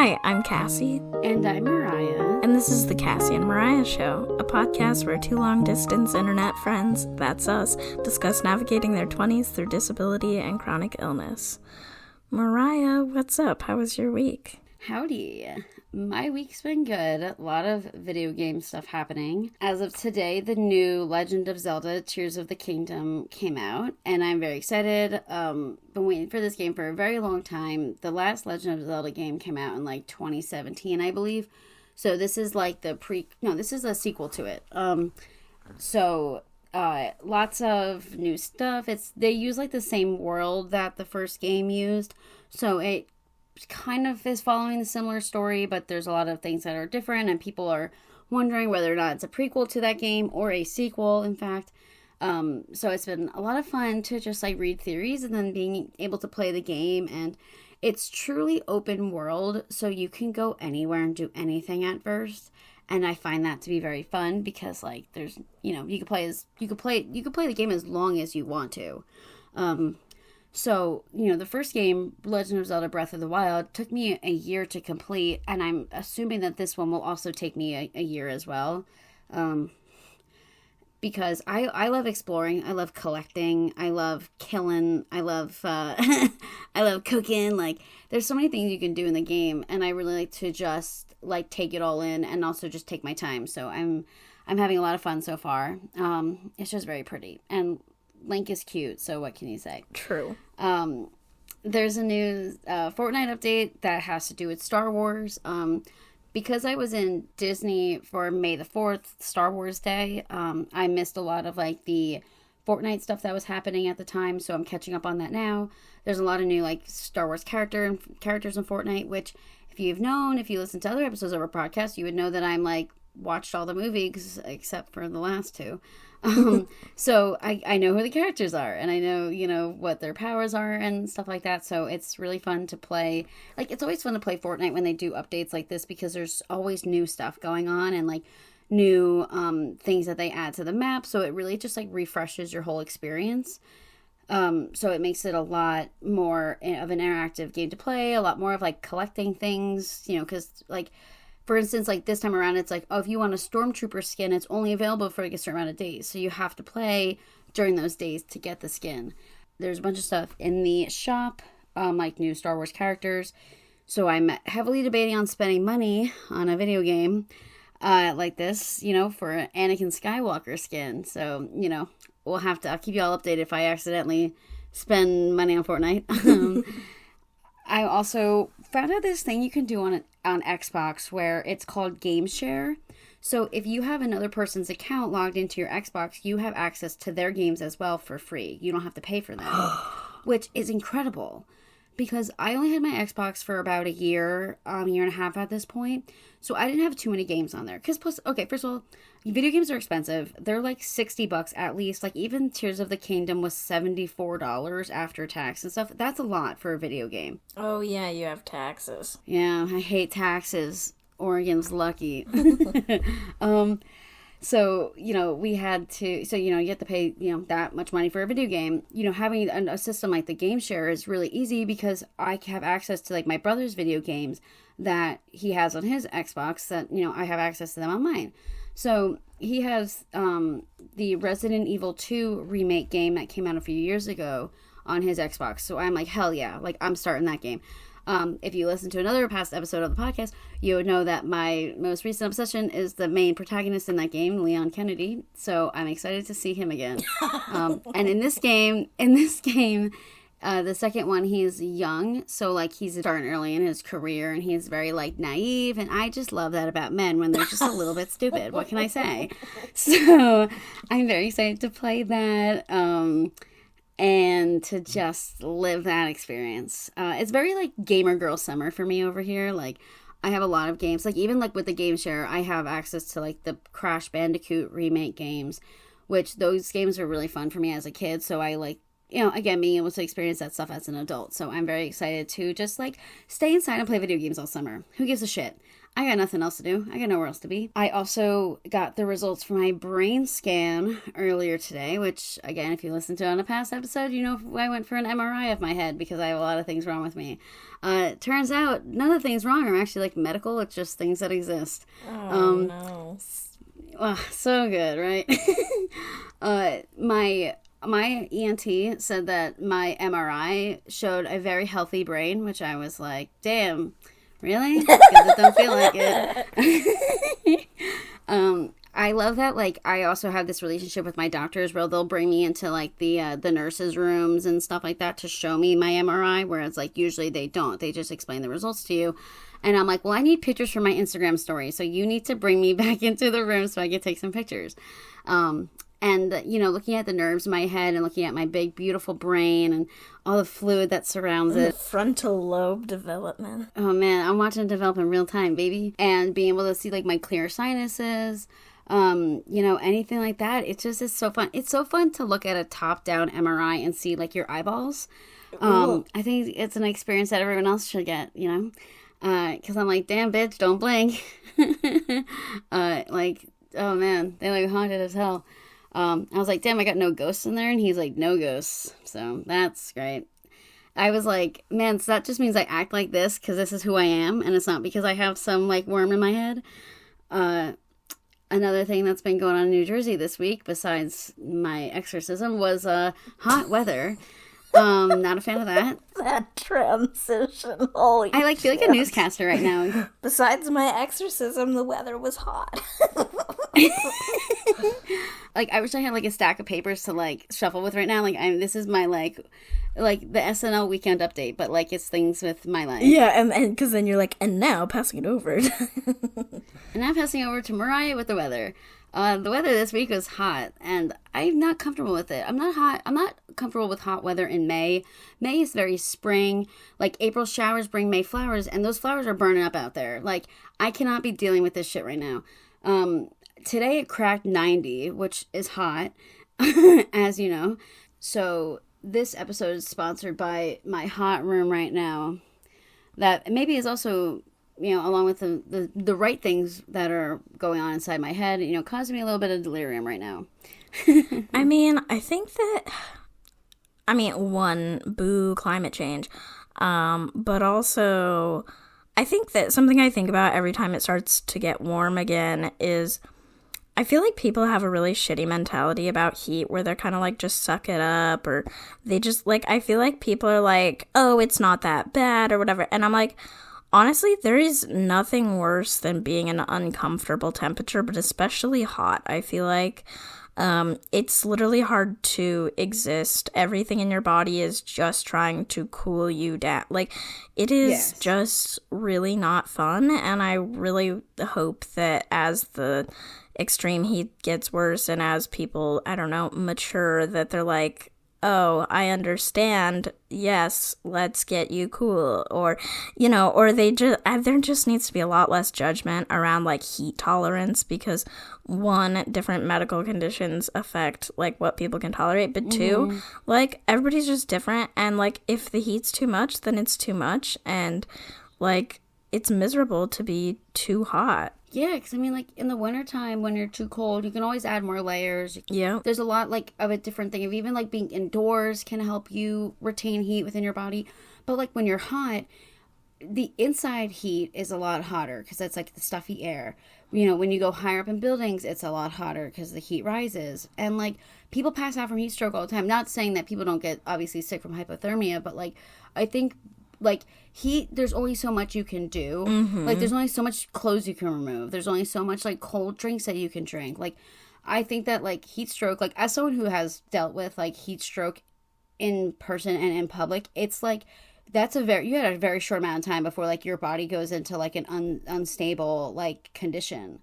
Hi, I'm Cassie. And I'm Mariah. And this is the Cassie and Mariah Show, a podcast where two long-distance internet friends, that's us, discuss navigating their 20s through disability and chronic illness. Mariah, what's up? How was your week? Howdy. My week's been good. A lot of video game stuff happening. As of today, the new Legend of Zelda Tears of the Kingdom came out, and I'm very excited. Been waiting for this game for a very long time. The last Legend of Zelda game came out in like 2017, I believe. So this is like this is a sequel to it. Lots of new stuff. They use like the same world that the first game used, so it kind of is following the similar story, but there's a lot of things that are different, and people are wondering whether or not it's a prequel to that game or a sequel, in fact. So it's been a lot of fun to just like read theories and then being able to play the game, and it's truly open world, so you can go anywhere and do anything at first. And I find that to be very fun because like there's, you could play the game as long as you want to. So, the first game, Legend of Zelda Breath of the Wild, took me a year to complete, and I'm assuming that this one will also take me a year as well. Because I love exploring, I love collecting, I love killing, I love I love cooking. Like, there's so many things you can do in the game, and I really like to just like take it all in and also just take my time. So I'm having a lot of fun so far. It's just very pretty, and Link is cute, so what can you say? True. There's a new Fortnite update that has to do with Star Wars. Because I was in Disney for May the 4th, Star Wars Day, I missed a lot of like the Fortnite stuff that was happening at the time, so I'm catching up on that now. There's a lot of new like Star Wars characters in Fortnite, which if you listen to other episodes of our podcast, you would know that I'm like watched all the movies except for the last two. So I know who the characters are, and I know, what their powers are and stuff like that. So it's really fun to play. Like, it's always fun to play Fortnite when they do updates like this, because there's always new stuff going on and like new things that they add to the map. So it really just like refreshes your whole experience. So it makes it a lot more of an interactive game to play, a lot more of like collecting things, because like, for instance, like this time around, it's like, oh, if you want a Stormtrooper skin, it's only available for like a certain amount of days. So you have to play during those days to get the skin. There's a bunch of stuff in the shop, like new Star Wars characters. So I'm heavily debating on spending money on a video game like this, for an Anakin Skywalker skin. So, I'll keep you all updated if I accidentally spend money on Fortnite. I also found out this thing you can do on Xbox where it's called Game Share. So if you have another person's account logged into your Xbox, you have access to their games as well for free. You don't have to pay for them, which is incredible. Because I only had my Xbox for about a year and a half at this point. So I didn't have too many games on there. Because first of all, video games are expensive. They're like $60 at least. Like even Tears of the Kingdom was $74 after tax and stuff. That's a lot for a video game. Oh yeah, you have taxes. Yeah, I hate taxes. Oregon's lucky. So, we had to, you have to pay, that much money for a video game. Having a system like the Game Share is really easy because I have access to like my brother's video games that he has on his Xbox that, I have access to them on mine. So he has the Resident Evil 2 remake game that came out a few years ago on his Xbox. So I'm like, hell yeah, like I'm starting that game. If you listen to another past episode of the podcast, you would know that my most recent obsession is the main protagonist in that game, Leon Kennedy. So I'm excited to see him again. And in this game, the second one, he's young. So like he's starting early in his career and he's very like naive. And I just love that about men when they're just a little bit stupid. What can I say? So I'm very excited to play that. And to just live that experience. It's very like gamer girl summer for me over here. Like I have a lot of games, like even like with the Game Share, I have access to like the Crash Bandicoot remake games, which those games are really fun for me as a kid. So I like, again, being able to experience that stuff as an adult. So I'm very excited to just like stay inside and play video games all summer. Who gives a shit? I got nothing else to do. I got nowhere else to be. I also got the results for my brain scan earlier today, which, again, if you listened to it on a past episode, you know I went for an MRI of my head because I have a lot of things wrong with me. Turns out none of the things wrong are actually like medical. It's just things that exist. No. So good, right? My ENT said that my MRI showed a very healthy brain, which I was like, damn, really? Because it don't feel like it. I love that, like, I also have this relationship with my doctors where they'll bring me into, like, the nurses' rooms and stuff like that to show me my MRI, whereas, like, usually they don't. They just explain the results to you. And I'm like, well, I need pictures for my Instagram story, so you need to bring me back into the room so I can take some pictures. And, you know, looking at the nerves in my head and looking at my big, beautiful brain and all the fluid that surrounds it. The frontal lobe development. Oh, man, I'm watching it develop in real time, baby. And being able to see, like, my clear sinuses, you know, anything like that. It's so fun. It's so fun to look at a top-down MRI and see, like, your eyeballs. I think it's an experience that everyone else should get, you know? Because I'm like, damn, bitch, don't blink. Like, oh, man, they, like, haunted as hell. I was like, damn, I got no ghosts in there. And he's like, no ghosts. So that's great. I was like, man, so that just means I act like this because this is who I am. And it's not because I have some, like, worm in my head. Another thing that's been going on in New Jersey this week, besides my exorcism, was hot weather. Not a fan of that. That transition. Holy I feel like a newscaster right now. Besides my exorcism, the weather was hot. Like, I wish I had, like, a stack of papers to, like, shuffle with right now. Like, this is my, like the SNL weekend update, but, like, it's things with my life. Yeah, and because then you're like, and now passing it over. And now passing over to Mariah with the weather. The weather this week was hot, and I'm not comfortable with it. I'm not comfortable with hot weather in May. May is very spring. Like, April showers bring May flowers, and those flowers are burning up out there. Like, I cannot be dealing with this shit right now. Today it cracked 90, which is hot, as you know. So this episode is sponsored by my hot room right now. That maybe is also, you know, along with the right things that are going on inside my head, you know, causing me a little bit of delirium right now. I mean, I think that, one, boo climate change, but also, I think that something I think about every time it starts to get warm again is, I feel like people have a really shitty mentality about heat where they're kind of like, just suck it up, or they just, like, I feel like people are like, oh, it's not that bad, or whatever, and I'm like, honestly, there is nothing worse than being in an uncomfortable temperature, but especially hot. I feel like it's literally hard to exist. Everything in your body is just trying to cool you down. Like, it is just really not fun, and I really hope that as the extreme heat gets worse and as people, I don't know, mature, that they're like, oh, I understand, yes, let's get you cool, or, you know, or there just needs to be a lot less judgment around, like, heat tolerance, because, one, different medical conditions affect, like, what people can tolerate, but two, like, everybody's just different, and, like, if the heat's too much, then it's too much, and, like, it's miserable to be too hot. Yeah, because, I mean, like, in the wintertime, when you're too cold, you can always add more layers. Yeah. There's a lot, like, of a different thing. Of even, like, being indoors can help you retain heat within your body. But, like, when you're hot, the inside heat is a lot hotter because that's, like, the stuffy air. You know, when you go higher up in buildings, it's a lot hotter because the heat rises. And, like, people pass out from heat stroke all the time. Not saying that people don't get, obviously, sick from hypothermia, but, like, I think, like, heat, there's only so much you can do. Like, there's only so much clothes you can remove. There's only so much, like, cold drinks that you can drink. Like, I think that, like, heat stroke, like, as someone who has dealt with, like, heat stroke in person and in public, it's, like, you had a very short amount of time before, like, your body goes into, like, an unstable, like, condition.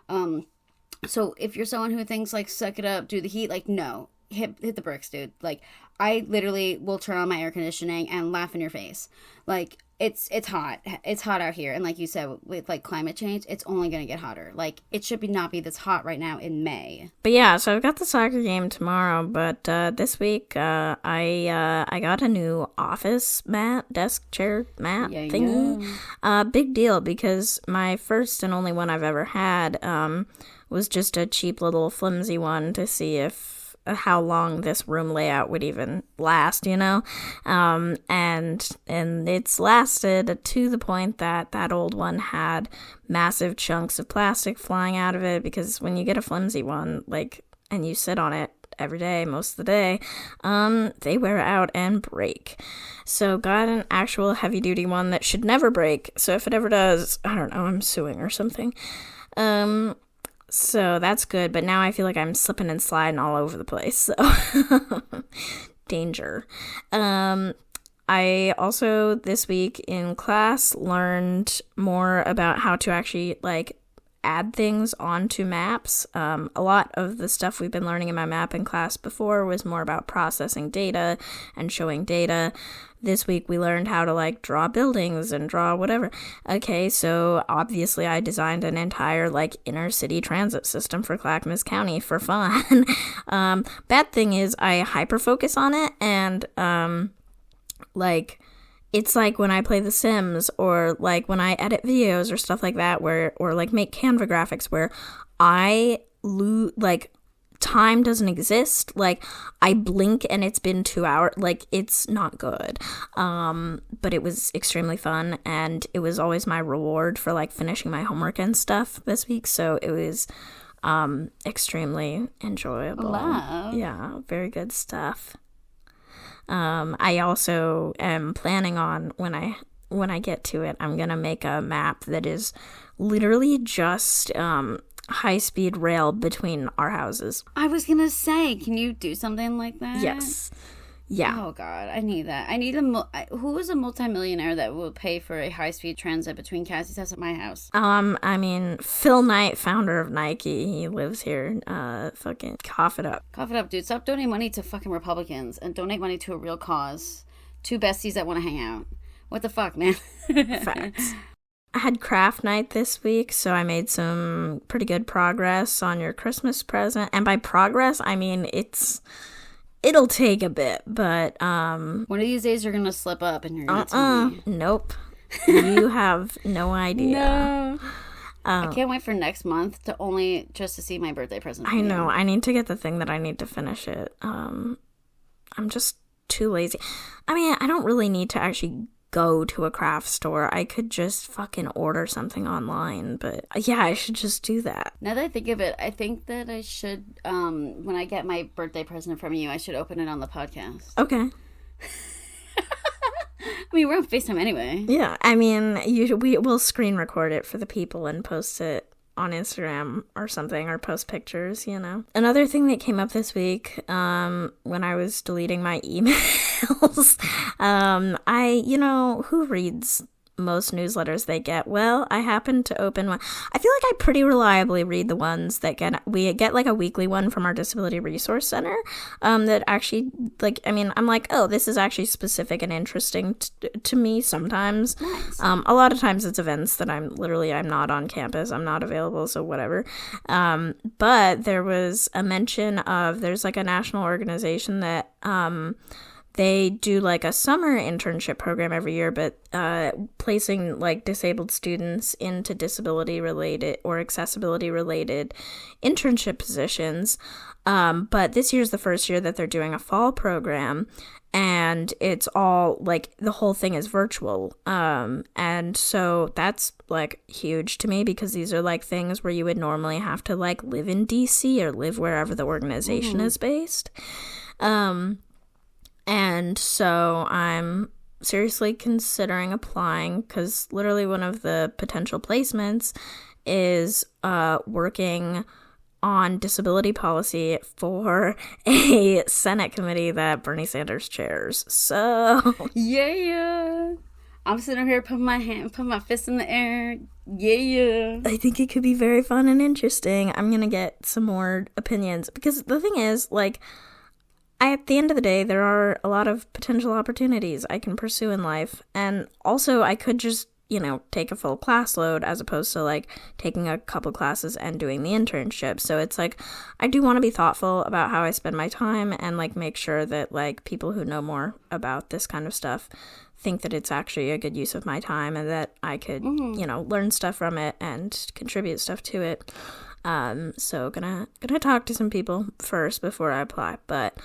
So if you're someone who thinks, like, suck it up, do the heat, like, no. Hit the bricks, dude. Like, I literally will turn on my air conditioning and laugh in your face. Like, it's hot. It's hot out here. And like you said, with like climate change, it's only going to get hotter. Like it should be not be this hot right now in May. But yeah, so I've got the soccer game tomorrow, but this week I got a new office mat, desk chair mat thingy. Big deal, because my first and only one I've ever had was just a cheap little flimsy one to see if how long this room layout would even last, you know? And it's lasted to the point that that old one had massive chunks of plastic flying out of it, because when you get a flimsy one, like, and you sit on it every day, most of the day, they wear out and break. So got an actual heavy-duty one that should never break, so if it ever does, I don't know, I'm suing or something. So that's good, but now I feel like I'm slipping and sliding all over the place, so danger. I also, this week in class, learned more about how to actually, like, add things onto maps. A lot of the stuff we've been learning in my mapping class before was more about processing data and showing data. This week we learned how to, like, draw buildings and draw whatever. Okay, so obviously I designed an entire, like, inner city transit system for Clackamas County for fun. Bad thing is I hyper-focus on it, and, like, it's like when I play The Sims, or like when I edit videos or stuff like that, or like make Canva graphics, where I lose, like, time doesn't exist. Like, I blink and it's been 2 hours. Like, it's not good. But it was extremely fun, and it was always my reward for, like, finishing my homework and stuff this week. So it was extremely enjoyable. Wow. Yeah, very good stuff. I also am planning on, when I get to it, I'm gonna make a map that is literally just high-speed rail between our houses. I was gonna say, can you do something like that? Yes. Yeah. Oh God, I need that. I need who is a multimillionaire that will pay for a high-speed transit between Cassie's house and my house? I mean, Phil Knight, founder of Nike, he lives here. Fucking cough it up. Cough it up, dude. Stop donating money to fucking Republicans and donate money to a real cause. Two besties that want to hang out. What the fuck, man? Facts. I had craft night this week, so I made some pretty good progress on your Christmas present. And by progress, I mean it'll take a bit, but one of these days you're gonna slip up and you're gonna tell me. Nope. You have no idea. No. I can't wait for next month just to see my birthday present. I know. I need to get the thing that I need to finish it. I'm just too lazy. I mean, I don't really need to actually go to a craft store. I could just fucking order something online, but yeah, I should just do that. Now that I think of it, I think that I should, when I get my birthday present from you, I should open it on the podcast. Okay. I mean, we're on FaceTime anyway. Yeah, I mean, we'll screen record it for the people and post it on Instagram or something, or post pictures, you know. Another thing that came up this week, when I was deleting my emails, who reads most newsletters they get? Well, I happened to open one. I feel like I pretty reliably read the ones that we get like a weekly one from our Disability Resource Center, that actually, like, I mean, I'm like, oh, this is actually specific and interesting to me sometimes. Nice. A lot of times it's events that I'm not on campus, I'm not available, so whatever. But there was a mention of, there's like a national organization that, they do like a summer internship program every year, but placing like disabled students into disability related or accessibility related internship positions. But this year's the first year that they're doing a fall program, and it's all like the whole thing is virtual. And so that's like huge to me, because these are like things where you would normally have to like live in DC or live wherever the organization is based. And so I'm seriously considering applying, because literally one of the potential placements is working on disability policy for a Senate committee that Bernie Sanders chairs. So yeah. I'm sitting here putting my fist in the air. Yeah. I think it could be very fun and interesting. I'm going to get some more opinions, because the thing is, like, at the end of the day, there are a lot of potential opportunities I can pursue in life. And also, I could just, take a full class load as opposed to, like, taking a couple classes and doing the internship. So it's, like, I do want to be thoughtful about how I spend my time and, like, make sure that, like, people who know more about this kind of stuff think that it's actually a good use of my time and that I could, learn stuff from it and contribute stuff to it. So gonna talk to some people first before I apply, but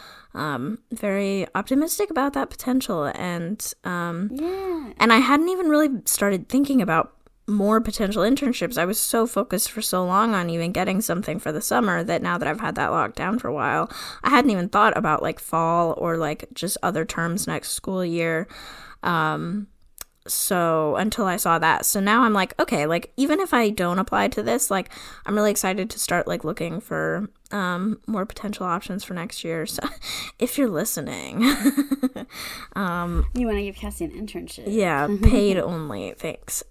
very optimistic about that potential, and and I hadn't even really started thinking about more potential internships. I was so focused for so long on even getting something for the summer that now that I've had that locked down for a while, I hadn't even thought about like fall or like just other terms next school year. So until I saw that. So now I'm like, okay, like even if I don't apply to this, like I'm really excited to start like looking for more potential options for next year. So if you're listening, you want to give Cassie an internship. Yeah, paid only, thanks.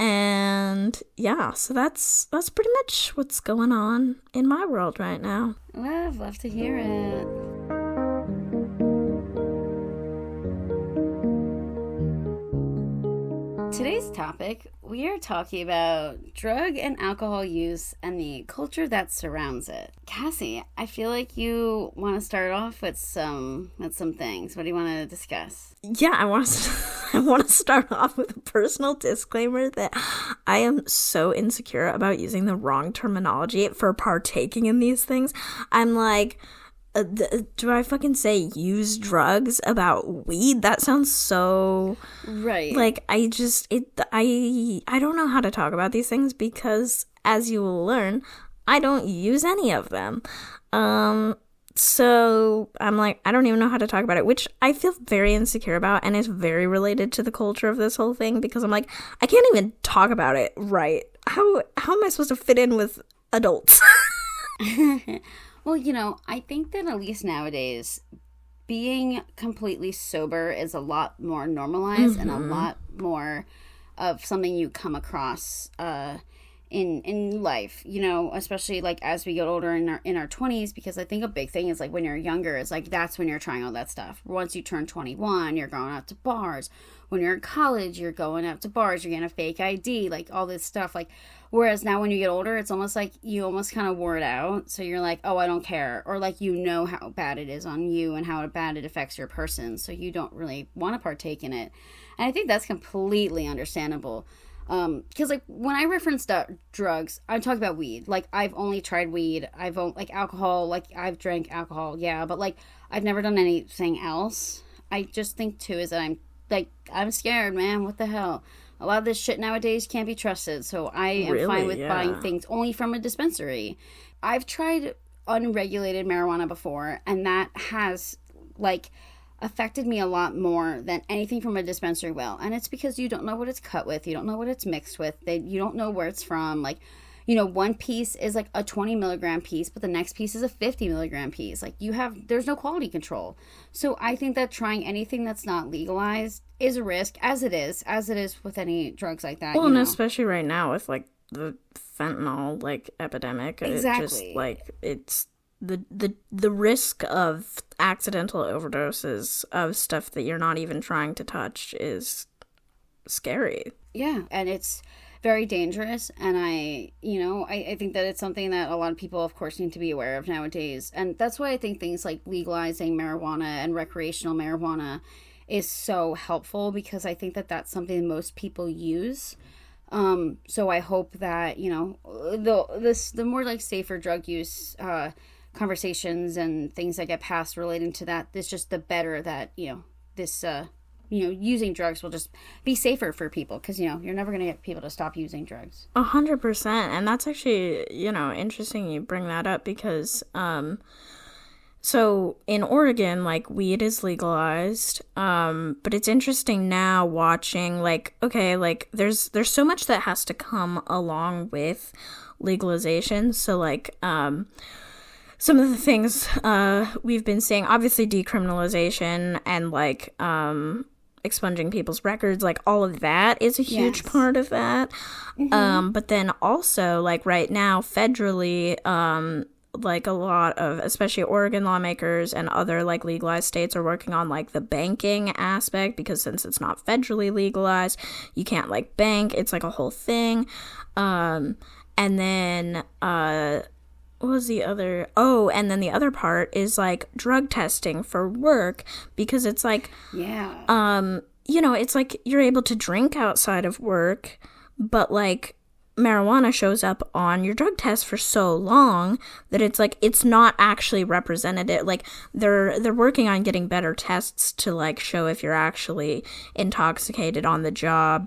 And yeah, so that's pretty much what's going on in my world right now. Love to hear it. Today's topic, we are talking about drug and alcohol use and the culture that surrounds it. Cassie, I feel like you want to start off with some things. What do you want to discuss? Yeah, I want to start off with a personal disclaimer that I am so insecure about using the wrong terminology for partaking in these things. I'm like, do I fucking say use drugs about weed? That sounds so right. Like I don't know how to talk about these things because, as you will learn, I don't use any of them. So I'm like, I don't even know how to talk about it, which I feel very insecure about, and is very related to the culture of this whole thing because I'm like, I can't even talk about it right. How am I supposed to fit in with adults? Well, I think that at least nowadays, being completely sober is a lot more normalized and a lot more of something you come across in life, especially like as we get older in our 20s, because I think a big thing is like when you're younger, it's like that's when you're trying all that stuff. Once you turn 21, you're going out to bars. When you're in college, you're going out to bars, you're getting a fake ID, like all this stuff. Like, whereas now when you get older, it's almost like you almost kind of wore it out. So you're like, oh, I don't care. Or like, how bad it is on you and how bad it affects your person. So you don't really want to partake in it. And I think that's completely understandable. Because like when I reference drugs, I'm talking about weed. Like I've only tried weed. Like alcohol, like I've drank alcohol. Yeah. But like I've never done anything else. I just think too is that I'm scared, man. What the hell? A lot of this shit nowadays can't be trusted. So I am fine with buying things only from a dispensary. I've tried unregulated marijuana before, and that has like affected me a lot more than anything from a dispensary will. And it's because you don't know what it's cut with. You don't know what it's mixed with. You don't know where it's from. Like, one piece is like a 20 milligram piece, but the next piece is a 50 milligram piece. Like there's no quality control. So I think that trying anything that's not legalized is a risk, as it is with any drugs like that. Well, and especially right now with like the fentanyl like epidemic. Exactly. It just like it's the risk of accidental overdoses of stuff that you're not even trying to touch is scary. Yeah, and it's very dangerous, and I think that it's something that a lot of people, of course, need to be aware of nowadays. And that's why I think things like legalizing marijuana and recreational marijuana is so helpful, because I think that that's something most people use. So I hope that, the more like safer drug use conversations and things that get passed relating to that, it's just the better that, using drugs will just be safer for people, because, you're never going to get people to stop using drugs. 100%. And that's actually, interesting you bring that up, because, so in Oregon, like, weed is legalized, but it's interesting now watching, like, okay, like, there's so much that has to come along with legalization. So, like, some of the things we've been seeing, obviously decriminalization and, like, expunging people's records, like all of that is a huge part of that. But then also, like right now, federally, like a lot of, especially Oregon lawmakers and other like legalized states are working on like the banking aspect, because since it's not federally legalized, you can't like bank. It's like a whole thing. And then what was the other? Oh, and then the other part is like drug testing for work, because it's like, you know, it's like you're able to drink outside of work, but like marijuana shows up on your drug test for so long that it's like it's not actually representative. Like they're working on getting better tests to like show if you're actually intoxicated on the job,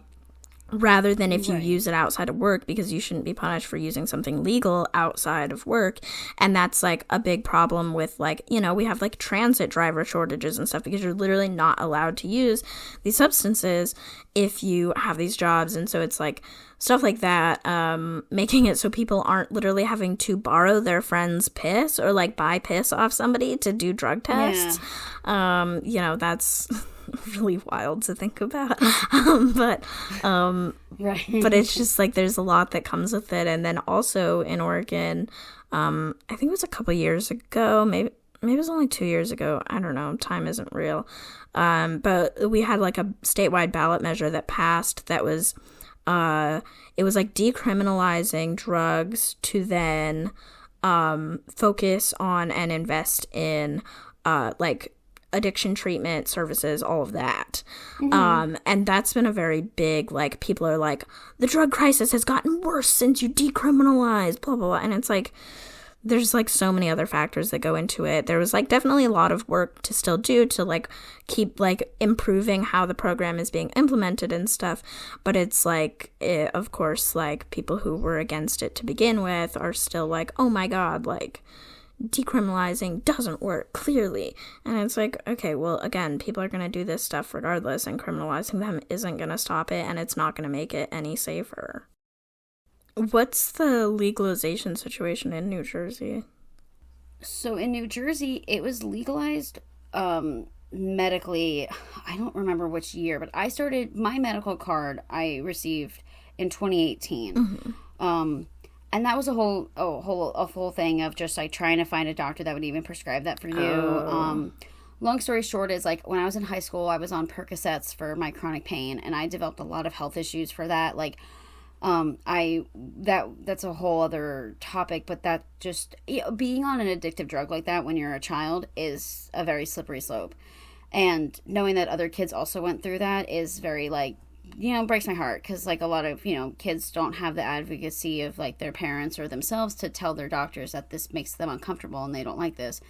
rather than if you use it outside of work, because you shouldn't be punished for using something legal outside of work. And that's like a big problem with like, you know, we have like transit driver shortages and stuff, because you're literally not allowed to use these substances if you have these jobs. And so it's like stuff like that, making it so people aren't literally having to borrow their friend's piss or like buy piss off somebody to do drug tests. You know, that's really wild to think about. But it's just like there's a lot that comes with it. And then also in Oregon, I think it was a couple years ago, maybe it was only 2 years ago, I don't know, time isn't real, but we had like a statewide ballot measure that passed that was it was like decriminalizing drugs to then focus on and invest in like addiction treatment services, all of that. And that's been a very big, like, people are like, the drug crisis has gotten worse since you decriminalized, blah, blah, blah. And it's like, there's like so many other factors that go into it. There was like definitely a lot of work to still do to like keep like improving how the program is being implemented and stuff. But it's like, of course, like people who were against it to begin with are still like, oh my God, like, decriminalizing doesn't work, clearly. And it's like, okay, well, again, people are going to do this stuff regardless, and criminalizing them isn't going to stop it, and it's not going to make it any safer. What's the legalization situation in New Jersey? So in New Jersey, it was legalized medically. I don't remember which year, but I started my medical card I received in 2018. And that was a whole thing of just like trying to find a doctor that would even prescribe that for you. Long story short is like when I was in high school, I was on Percocets for my chronic pain, and I developed a lot of health issues for that. Like, that's a whole other topic, but that just, you know, being on an addictive drug like that when you're a child is a very slippery slope. And knowing that other kids also went through that is very like, you know, breaks my heart, because like a lot of, you know, kids don't have the advocacy of like their parents or themselves to tell their doctors that this makes them uncomfortable and they don't like this.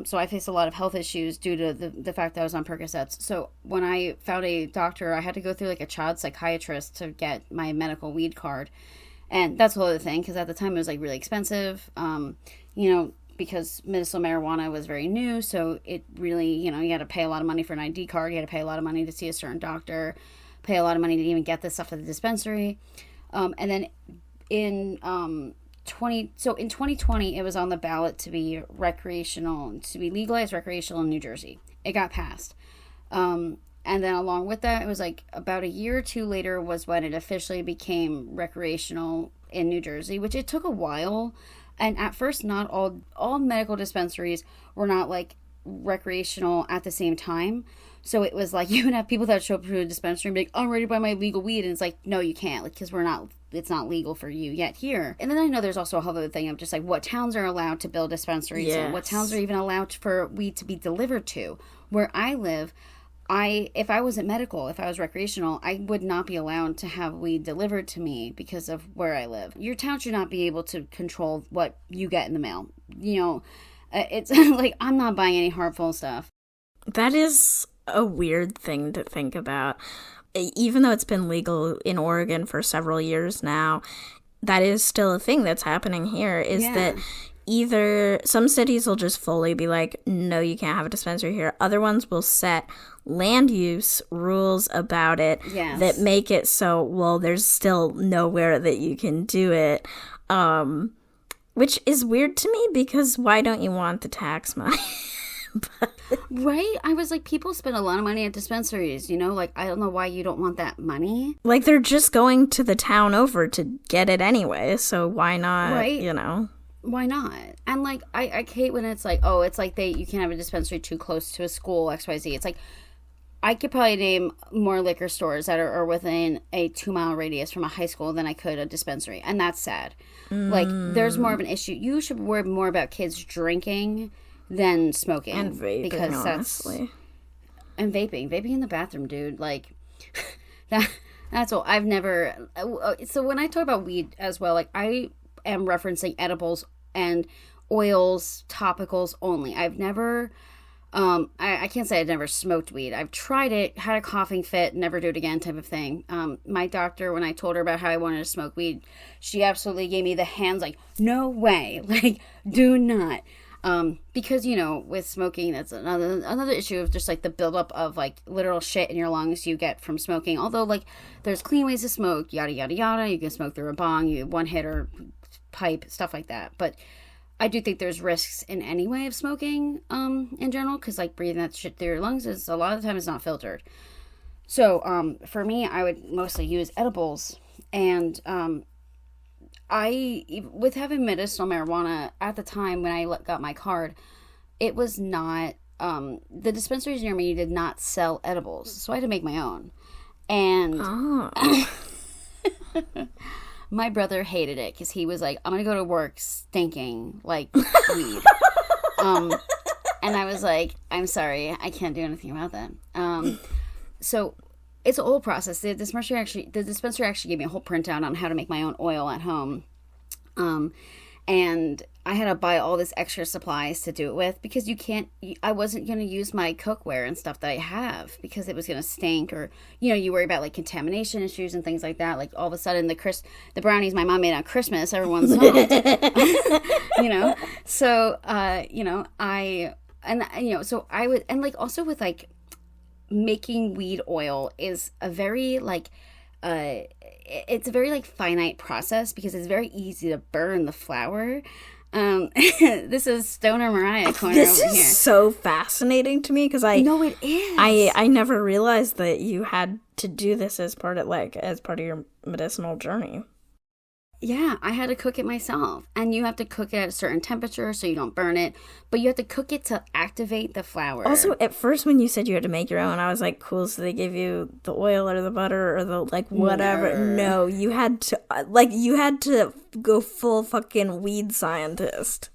So I faced a lot of health issues due to the fact that I was on Percocets. So when I found a doctor, I had to go through like a child psychiatrist to get my medical weed card. And that's a whole other thing, because at the time it was like really expensive, you know, because medicinal marijuana was very new. So it really, you know, you had to pay a lot of money for an ID card. You had to pay a lot of money to see a certain doctor, pay a lot of money to even get this stuff at the dispensary. And then in 2020, it was on the ballot to be legalized recreational in New Jersey. It got passed. And then along with that, it was like about a year or two later was when it officially became recreational in New Jersey, which it took a while. And at first, not all medical dispensaries were not like recreational at the same time. So it was like you would have people that show up to a dispensary and be like, I'm ready to buy my legal weed. And it's like, no, you can't, like, because it's not legal for you yet here. And then I know there's also a whole other thing of just like what towns are allowed to build dispensaries and what towns are even allowed for weed to be delivered to. Where I live, if I wasn't medical, if I was recreational, I would not be allowed to have weed delivered to me because of where I live. Your town should not be able to control what you get in the mail. You know, it's like, I'm not buying any harmful stuff. That is a weird thing to think about. Even though it's been legal in Oregon for several years now, that is still a thing that's happening here, is that either some cities will just fully be like, no, you can't have a dispensary here. Other ones will set land use rules about it that make it so, well, there's still nowhere that you can do it. Which is weird to me, because why don't you want the tax money? Right? I was like, people spend a lot of money at dispensaries, you know? Like, I don't know why you don't want that money. Like, they're just going to the town over to get it anyway, so why not, you know? Why not? And like I hate when it's like, oh, it's like you can't have a dispensary too close to a school, XYZ. It's like I could probably name more liquor stores that are within a 2 mile radius from a high school than I could a dispensary, and that's sad. Like there's more of an issue. You should worry more about kids drinking than smoking And vaping, because honestly. and vaping in the bathroom, dude. Like that's all. I've never. So when I talk about weed as well, like I am referencing edibles and oils, topicals only. I've never. I can't say I've never smoked weed. I've tried it, had a coughing fit, never do it again type of thing. My doctor, when I told her about how I wanted to smoke weed, she absolutely gave me the hands like, no way, like, do not. Because, you know, with smoking, that's another issue of just like the buildup of like literal shit in your lungs you get from smoking. Although like there's clean ways to smoke, yada, yada, yada. You can smoke through a bong, one hitter, pipe, stuff like that. But I do think there's risks in any way of smoking, in general, because like breathing that shit through your lungs is a lot of the time it's not filtered. So, for me, I would mostly use edibles, and with having medicinal marijuana at the time when I got my card, it was not the dispensaries near me did not sell edibles, so I had to make my own, and my brother hated it because he was like, I'm going to go to work stinking like weed. And I was like, I'm sorry, I can't do anything about that. So it's a whole process. The dispenser actually gave me a whole printout on how to make my own oil at home. And I had to buy all this extra supplies to do it with because I wasn't going to use my cookware and stuff that I have because it was going to stink, or, you know, you worry about like contamination issues and things like that. Like all of a sudden the brownies my mom made on Christmas, everyone's sold, you know? So, so I would, and like also with like making weed oil is a very like, it's a very like finite process because it's very easy to burn the flower. This is Stoner Mariah corner this over is here. So fascinating to me because No, it is. I never realized that you had to do this as part of your medicinal journey. Yeah, I had to cook it myself, and you have to cook it at a certain temperature so you don't burn it, but you have to cook it to activate the flower. Also, at first when you said you had to make your own, I was like, cool, so they give you the oil or the butter or the like whatever. No, you had to go full fucking weed scientist.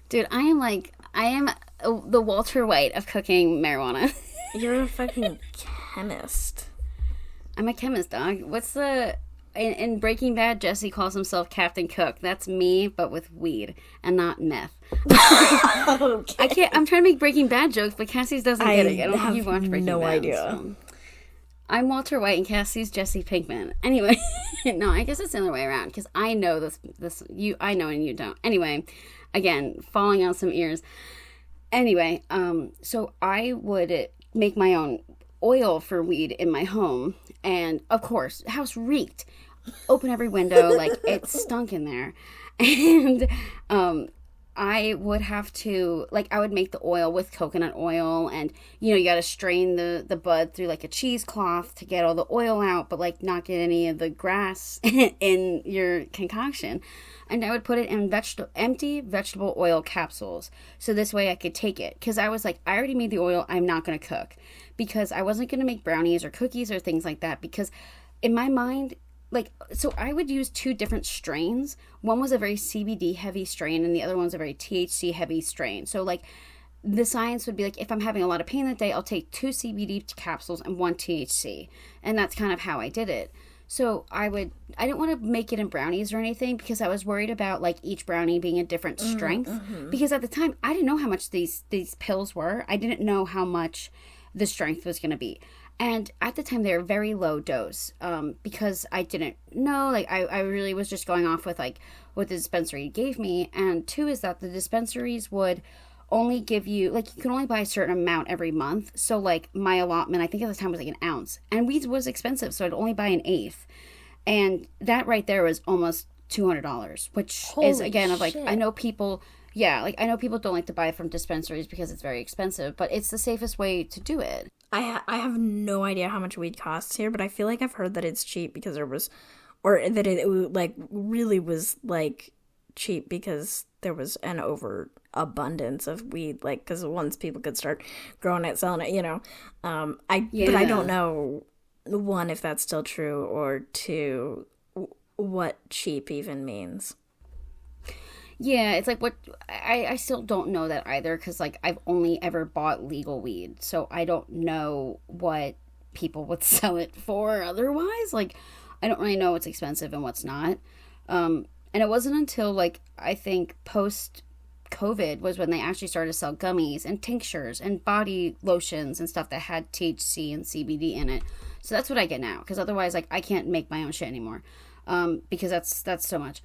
Dude, I am the Walter White of cooking marijuana. You're a fucking chemist. I'm a chemist, dog. What's the... In Breaking Bad, Jesse calls himself Captain Cook. That's me, but with weed and not meth. Okay. I'm trying to make Breaking Bad jokes, but Cassie's doesn't get it. I don't think you've watched Breaking Bad. No idea. So. I'm Walter White and Cassie's Jesse Pinkman. Anyway, no, I guess it's the other way around because I know this. I know and you don't. Anyway, again, falling on some ears. Anyway, so I would make my own oil for weed in my home, and of course, the house reeked. Open every window, like it stunk in there, and I would have to, like, I would make the oil with coconut oil, and you know, you got to strain the bud through like a cheesecloth to get all the oil out, but like not get any of the grass in your concoction. And I would put it in empty vegetable oil capsules, so this way I could take it, because I was like, I already made the oil, I'm not going to cook, because I wasn't going to make brownies or cookies or things like that, because in my mind, like, so I would use two different strains. One was a very CBD heavy strain, and the other one's a very THC heavy strain. So like the science would be like, if I'm having a lot of pain that day, I'll take 2 CBD capsules and 1 THC, and that's kind of how I did it. So I didn't want to make it in brownies or anything, because I was worried about like each brownie being a different strength. Because at the time I didn't know how much these pills were. I didn't know how much the strength was going to be. And at the time, they were very low dose, because I didn't know. Like, I really was just going off with, like, what the dispensary gave me. And 2 is that the dispensaries would only give you, like, you can only buy a certain amount every month. So, like, my allotment, I think at the time was, like, an ounce. And weed was expensive, so I'd only buy an eighth. And that right there was almost $200, which is, again, of, like, shit. I know people... Yeah, like, I know people don't like to buy from dispensaries because it's very expensive, but it's the safest way to do it. I have no idea how much weed costs here, but I feel like I've heard that it's cheap because there was, or that it like really was like cheap because there was an overabundance of weed, like, because once people could start growing it, selling it, but I don't know, one, if that's still true, or two, what cheap even means. Yeah, it's like what I still don't know that either, because like I've only ever bought legal weed, so I don't know what people would sell it for otherwise. Like, I don't really know what's expensive and what's not. And it wasn't until like I think post COVID was when they actually started to sell gummies and tinctures and body lotions and stuff that had THC and CBD in it. So that's what I get now, because otherwise, like, I can't make my own shit anymore, because that's so much.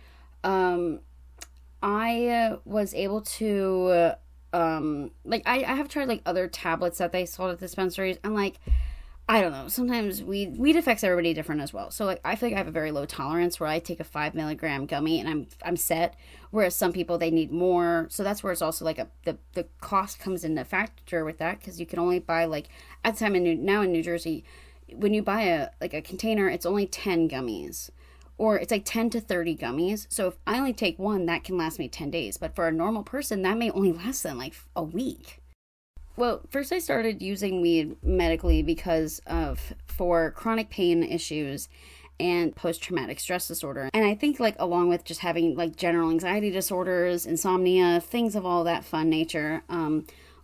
I was able to, like, I have tried, like, other tablets that they sold at dispensaries, and, like, I don't know, sometimes weed affects everybody different as well. So, like, I feel like I have a very low tolerance where I take a 5 milligram gummy and I'm set, whereas some people, they need more. So that's where it's also, like, the cost comes into factor with that, because you can only buy, like, at the time now in New Jersey, when you buy a container, it's only 10 gummies. Or it's like 10 to 30 gummies. So if I only take one, that can last me 10 days. But for a normal person, that may only last them like a week. Well, first I started using weed medically for chronic pain issues and post-traumatic stress disorder. And I think, like, along with just having, like, general anxiety disorders, insomnia, things of all that fun nature,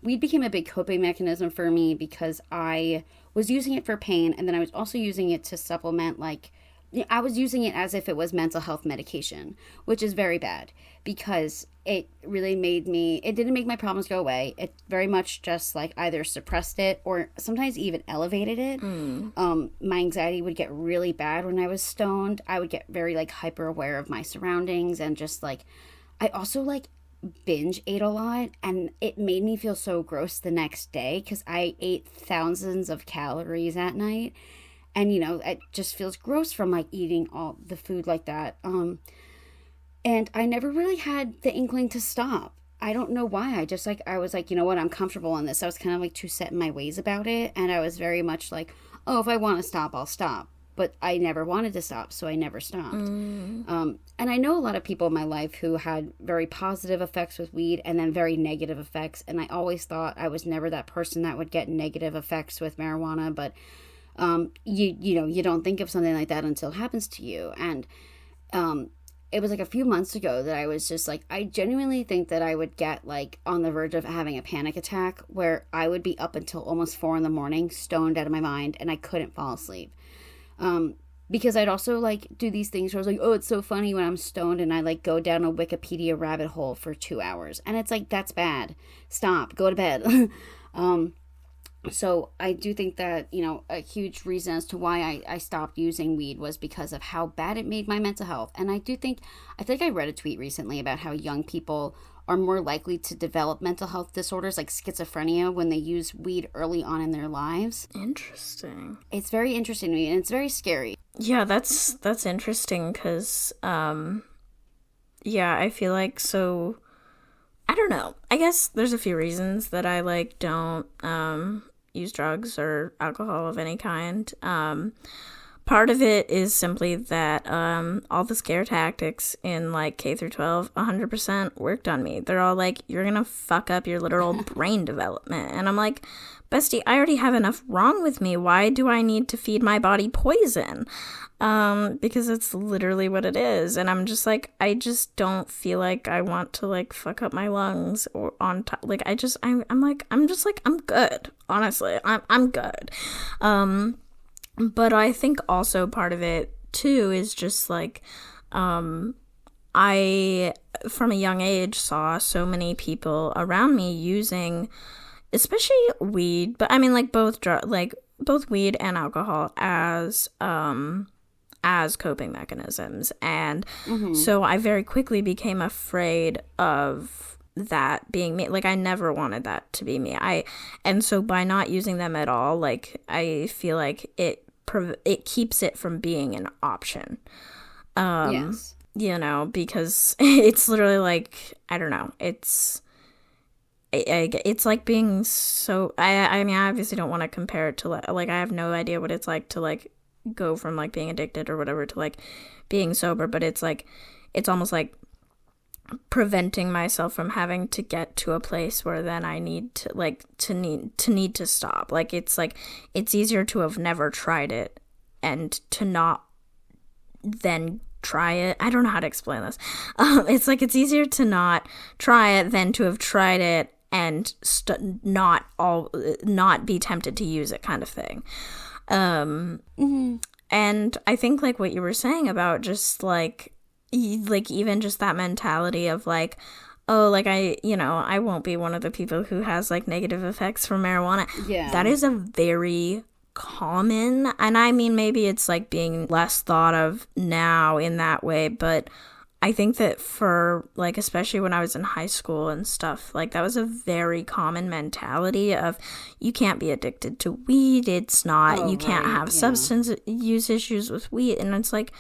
weed became a big coping mechanism for me, because I was using it for pain, and then I was also using it to supplement, like, I was using it as if it was mental health medication, which is very bad, because it really it didn't make my problems go away. It very much just, like, either suppressed it or sometimes even elevated it. My anxiety would get really bad when I was stoned. I would get very, like, hyper aware of my surroundings, and just, like, I also, like, binge ate a lot, and it made me feel so gross the next day, because I ate thousands of calories at night. And, it just feels gross from, like, eating all the food like that. And I never really had the inkling to stop. I don't know why. I was like, you know what, I'm comfortable in this. I was kind of, like, too set in my ways about it. And I was very much like, oh, if I want to stop, I'll stop. But I never wanted to stop, so I never stopped. And I know a lot of people in my life who had very positive effects with weed and then very negative effects. And I always thought I was never that person that would get negative effects with marijuana. But you don't think of something like that until it happens to you. And it was like a few months ago that I was just like, I genuinely think that I would get, like, on the verge of having a panic attack, where I would be up until almost 4 a.m, stoned out of my mind, and I couldn't fall asleep. Because I'd also, like, do these things where I was like, oh, it's so funny when I'm stoned, and I, like, go down a Wikipedia rabbit hole for 2 hours. And it's like, that's bad. Stop. Go to bed. So I do think that, a huge reason as to why I stopped using weed was because of how bad it made my mental health. And I think I read a tweet recently about how young people are more likely to develop mental health disorders like schizophrenia when they use weed early on in their lives. Interesting. It's very interesting to me, and it's very scary. Yeah, that's interesting, because, I feel like, so, I don't know. I guess there's a few reasons that I, like, don't use drugs or alcohol of any kind. Part of it is simply that all the scare tactics in, like, K through 12 100% worked on me. They're all like, you're gonna fuck up your literal brain development. And I'm like, bestie, I already have enough wrong with me. Why do I need to feed my body poison? Because it's literally what it is. And I'm just like, I just don't feel like I want to, like, fuck up my lungs or on top. Like, I'm just like, I'm good. Honestly, I'm good. But I think also part of it too is just, like, I, from a young age, saw so many people around me using, especially weed, but I mean, like, both weed and alcohol as coping mechanisms. And so I very quickly became afraid of that being me. Like, I never wanted that to be me. And so by not using them at all, like, I feel like it keeps it from being an option. Yes. Because it's literally like, I don't know, it's like being so, I mean, I obviously don't want to compare it to, like, I have no idea what it's like to, like, go from, like, being addicted or whatever to, like, being sober, but it's like, it's almost like preventing myself from having to get to a place where then I need to need to stop. Like it's easier to have never tried it and to not then try it. I don't know how to explain this. It's easier to not try it than to have tried it and not be tempted to use it, kind of thing. And I think like what you were saying about just like even just that mentality of like, oh, like I won't be one of the people who has like negative effects from marijuana. Yeah. That is a very common, and I mean maybe it's like being less thought of now in that way, but I think that for like, especially when I was in high school and stuff, like that was a very common mentality of you can't be addicted to weed. It's not, you can't have substance use issues with weed. And it's like,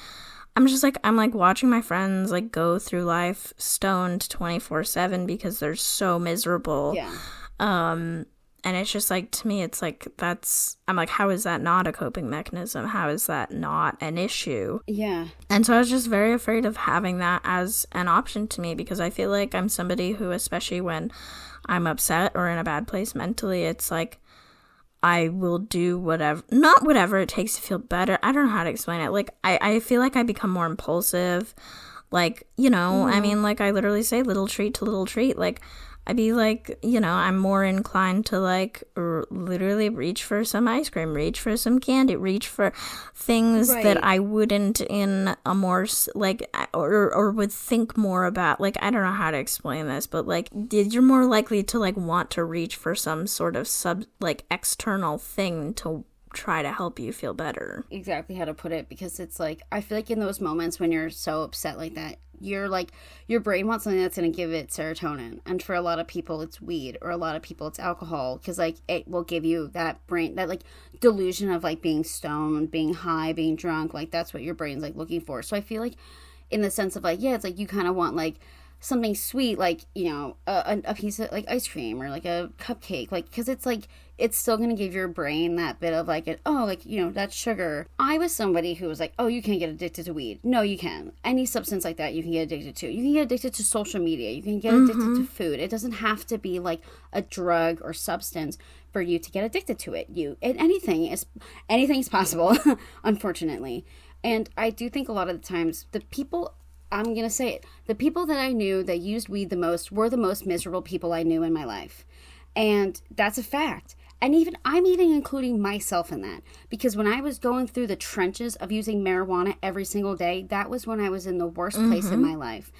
I'm like watching my friends like go through life stoned 24/7 because they're so miserable. Yeah. And it's just like, to me, it's like, I'm like, how is that not a coping mechanism? How is that not an issue? Yeah. And so I was just very afraid of having that as an option to me, because I feel like I'm somebody who, especially when I'm upset or in a bad place mentally, it's like, I will do not whatever it takes to feel better. I don't know how to explain it. Like, I feel like I become more impulsive. Like, I mean, like, I literally say little treat to little treat. Like, I'd be like, I'm more inclined to like literally reach for some ice cream, reach for some candy, reach for things that I wouldn't in a more like, or would think more about. Like, I don't know how to explain this, but like, you're more likely to like want to reach for some sort of external thing to try to help you feel better. Exactly how to put it, because it's like, I feel like in those moments when you're so upset like that, you're like, your brain wants something that's going to give it serotonin, and for a lot of people it's weed, or a lot of people it's alcohol, because like it will give you that brain, that like delusion of like being stoned, being high, being drunk. Like that's what your brain's like looking for. So I feel like in the sense of like, yeah, it's like you kind of want like something sweet, like, a piece of like ice cream or like a cupcake, like, because it's like, it's still going to give your brain that bit of like, that's sugar. I was somebody who was like, oh, you can't get addicted to weed. No, you can. Any substance like that you can get addicted to. You can get addicted to social media. You can get addicted to food. It doesn't have to be like a drug or substance for you to get addicted to it. Anything's possible, unfortunately. And I do think a lot of the times the people, I'm going to say it, the people that I knew that used weed the most were the most miserable people I knew in my life. And that's a fact. And I'm even including myself in that. Because when I was going through the trenches of using marijuana every single day, that was when I was in the worst place in my life.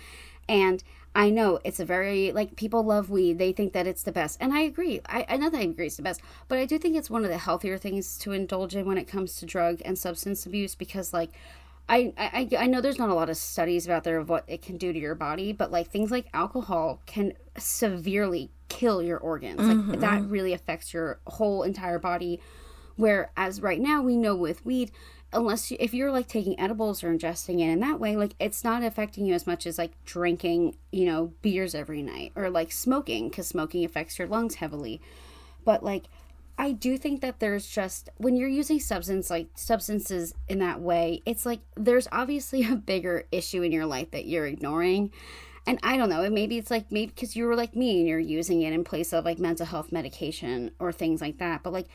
And I know it's a very, like, people love weed. They think that it's the best. And I agree. I know that I agree it's the best. But I do think it's one of the healthier things to indulge in when it comes to drug and substance abuse. Because, like, I know there's not a lot of studies out there of what it can do to your body, but like things like alcohol can severely kill your organs. Like that really affects your whole entire body. Whereas right now we know with weed, if you're like taking edibles or ingesting it in that way, like it's not affecting you as much as like drinking, beers every night, or like smoking, because smoking affects your lungs heavily. But like, I do think that there's just, when you're using substances in that way, it's like there's obviously a bigger issue in your life that you're ignoring. And I don't know, maybe because you were like me and you're using it in place of like mental health medication or things like that. But like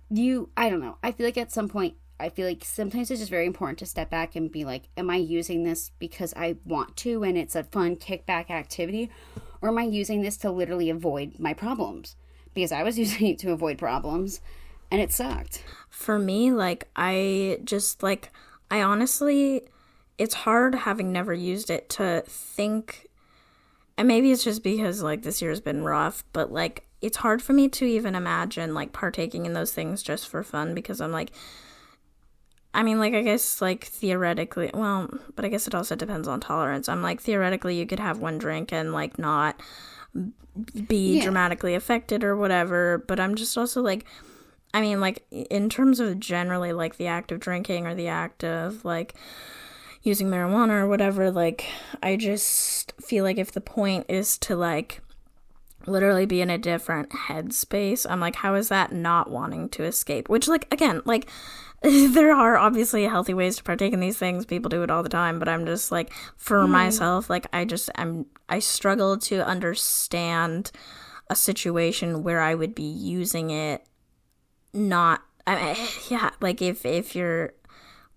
I don't know. I feel like at some point, sometimes it's just very important to step back and be like, am I using this because I want to and it's a fun kickback activity? Or am I using this to literally avoid my problems? Because I was using it to avoid problems, and it sucked. For me, like, I honestly, it's hard, having never used it, to think, and maybe it's just because, like, this year's been rough, but, like, it's hard for me to even imagine, like, partaking in those things just for fun, because I'm like, I mean, like, I guess, like, theoretically, well, but I guess it also depends on tolerance. I'm like, theoretically, you could have one drink and, like, not be dramatically affected or whatever, but I'm just also like, I mean, like, in terms of generally like the act of drinking or the act of like using marijuana or whatever, like, I just feel like if the point is to like literally be in a different headspace. I'm like, how is that not wanting to escape? Which, like, again, like, there are obviously healthy ways to partake in these things. People do it all the time, but I'm just like, for myself, like, I struggle to understand a situation where I would be using it not, like, if you're,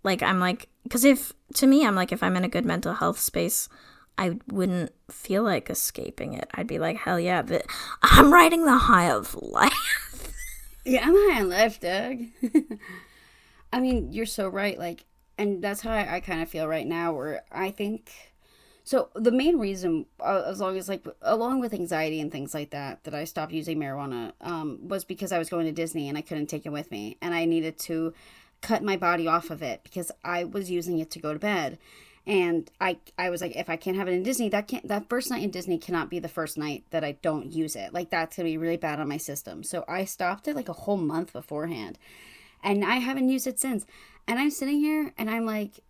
like, I'm like, because to me, I'm like, if I'm in a good mental health space, I wouldn't feel like escaping it. I'd be like, hell yeah, I'm riding the high of life. Yeah, I'm high on life, Doug. I mean, you're so right. Like, and that's how I kind of feel right now, where I think, so the main reason, along with anxiety and things like that I stopped using marijuana, was because I was going to Disney and I couldn't take it with me. And I needed to cut my body off of it because I was using it to go to bed. And I was like, if I can't have it in Disney, that first night in Disney cannot be the first night that I don't use it. Like, that's going to be really bad on my system. So I stopped it like a whole month beforehand. And I haven't used it since. And I'm sitting here and I'm like,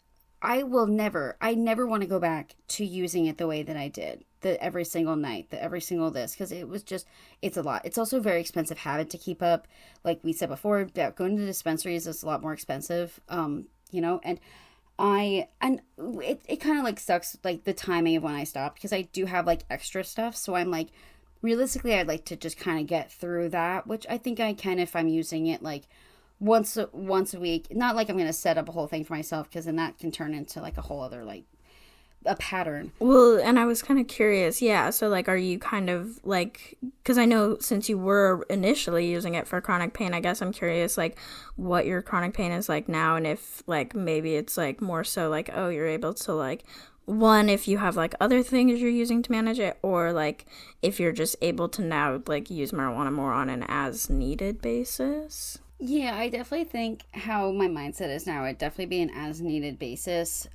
I never want to go back to using it the way that I did. Every single night, every single this. Because it's a lot. It's also a very expensive habit to keep up. Like we said before, going to dispensaries is a lot more expensive. And it kind of like sucks, like the timing of when I stopped, because I do have like extra stuff. So I'm like, realistically, I'd like to just kind of get through that, which I think I can if I'm using it like once a week. Not like I'm going to set up a whole thing for myself, because then that can turn into like a whole other like a pattern. Well, and I was kind of curious, yeah, so like, are you kind of like, because I know since you were initially using it for chronic pain, I guess I'm curious like what your chronic pain is like now, and if like maybe it's like more so like, oh, you're able to like, one, if you have like other things you're using to manage it, or like if you're just able to now like use marijuana more on an as needed basis. Yeah, I definitely think how my mindset is now, it'd definitely be an as needed basis.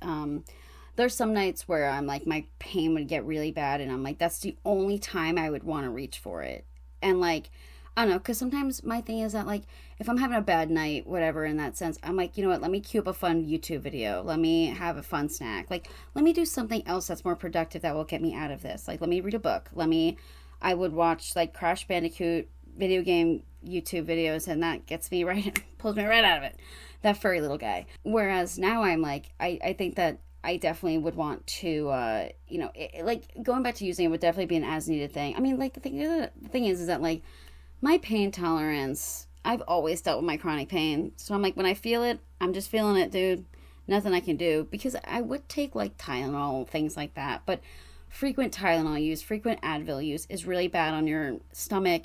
There's some nights where I'm like, my pain would get really bad, and I'm like, that's the only time I would want to reach for it. And like, I don't know, because sometimes my thing is that like, if I'm having a bad night, whatever, in that sense, I'm like, you know what, let me queue up a fun YouTube video. Let me have a fun snack. Like, let me do something else that's more productive that will get me out of this. Like, let me read a book. I would watch like Crash Bandicoot video game YouTube videos, and that gets me pulls me right out of it. That furry little guy. Whereas now I'm like, I think that I definitely would want to, like going back to using it would definitely be an as needed thing. I mean, like the thing is that like my pain tolerance, I've always dealt with my chronic pain. So I'm like, when I feel it, I'm just feeling it, dude. Nothing I can do, because I would take like Tylenol, things like that. But frequent Tylenol use, frequent Advil use is really bad on your stomach,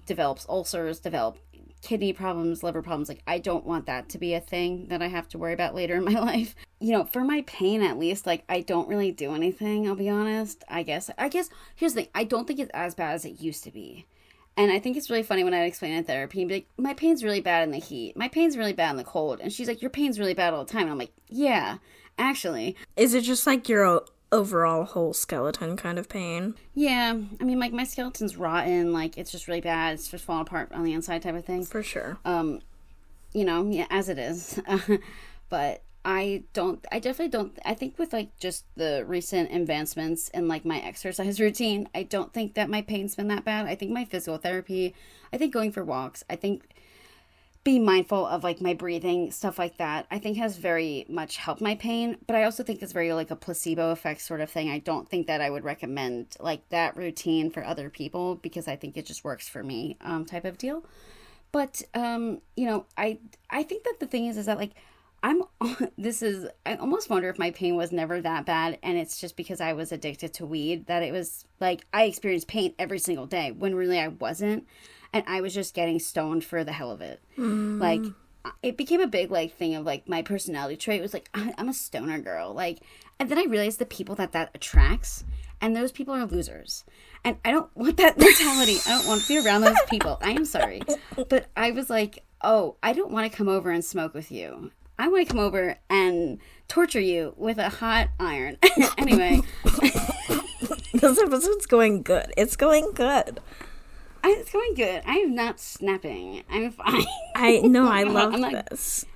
develops ulcers, develop kidney problems, liver problems. Like, I don't want that to be a thing that I have to worry about later in my life. You know, for my pain at least, like, I don't really do anything, I'll be honest. I guess here's the thing, I don't think it's as bad as it used to be. And I think it's really funny when I explain in therapy and be like, my pain's really bad in the heat. My pain's really bad in the cold. And she's like, your pain's really bad all the time. And I'm like, yeah, actually. Is it just like your overall whole skeleton kind of pain? Yeah. I mean, like, my skeleton's rotten. Like, it's just really bad. It's just falling apart on the inside type of thing. For sure. Yeah, as it is. But I definitely don't, I think with like just the recent advancements in like my exercise routine, I don't think that my pain's been that bad. I think my physical therapy, I think going for walks, I think being mindful of like my breathing, stuff like that, I think has very much helped my pain. But I also think it's very like a placebo effect sort of thing. I don't think that I would recommend like that routine for other people, because I think it just works for me, type of deal. But, I think that the thing is that like, I almost wonder if my pain was never that bad, and it's just because I was addicted to weed, that it was like I experienced pain every single day when really I wasn't, and I was just getting stoned for the hell of it. Like, it became a big like thing of like my personality trait was like, I'm a stoner girl, like, and then I realized the people that attracts, and those people are losers, and I don't want that mentality. I don't want to be around those people. I am sorry, but I was like, oh, I don't want to come over and smoke with you. I want to come over and torture you with a hot iron. Anyway. This episode's going good. It's going good. It's going good. I am not snapping. I'm fine. I love this.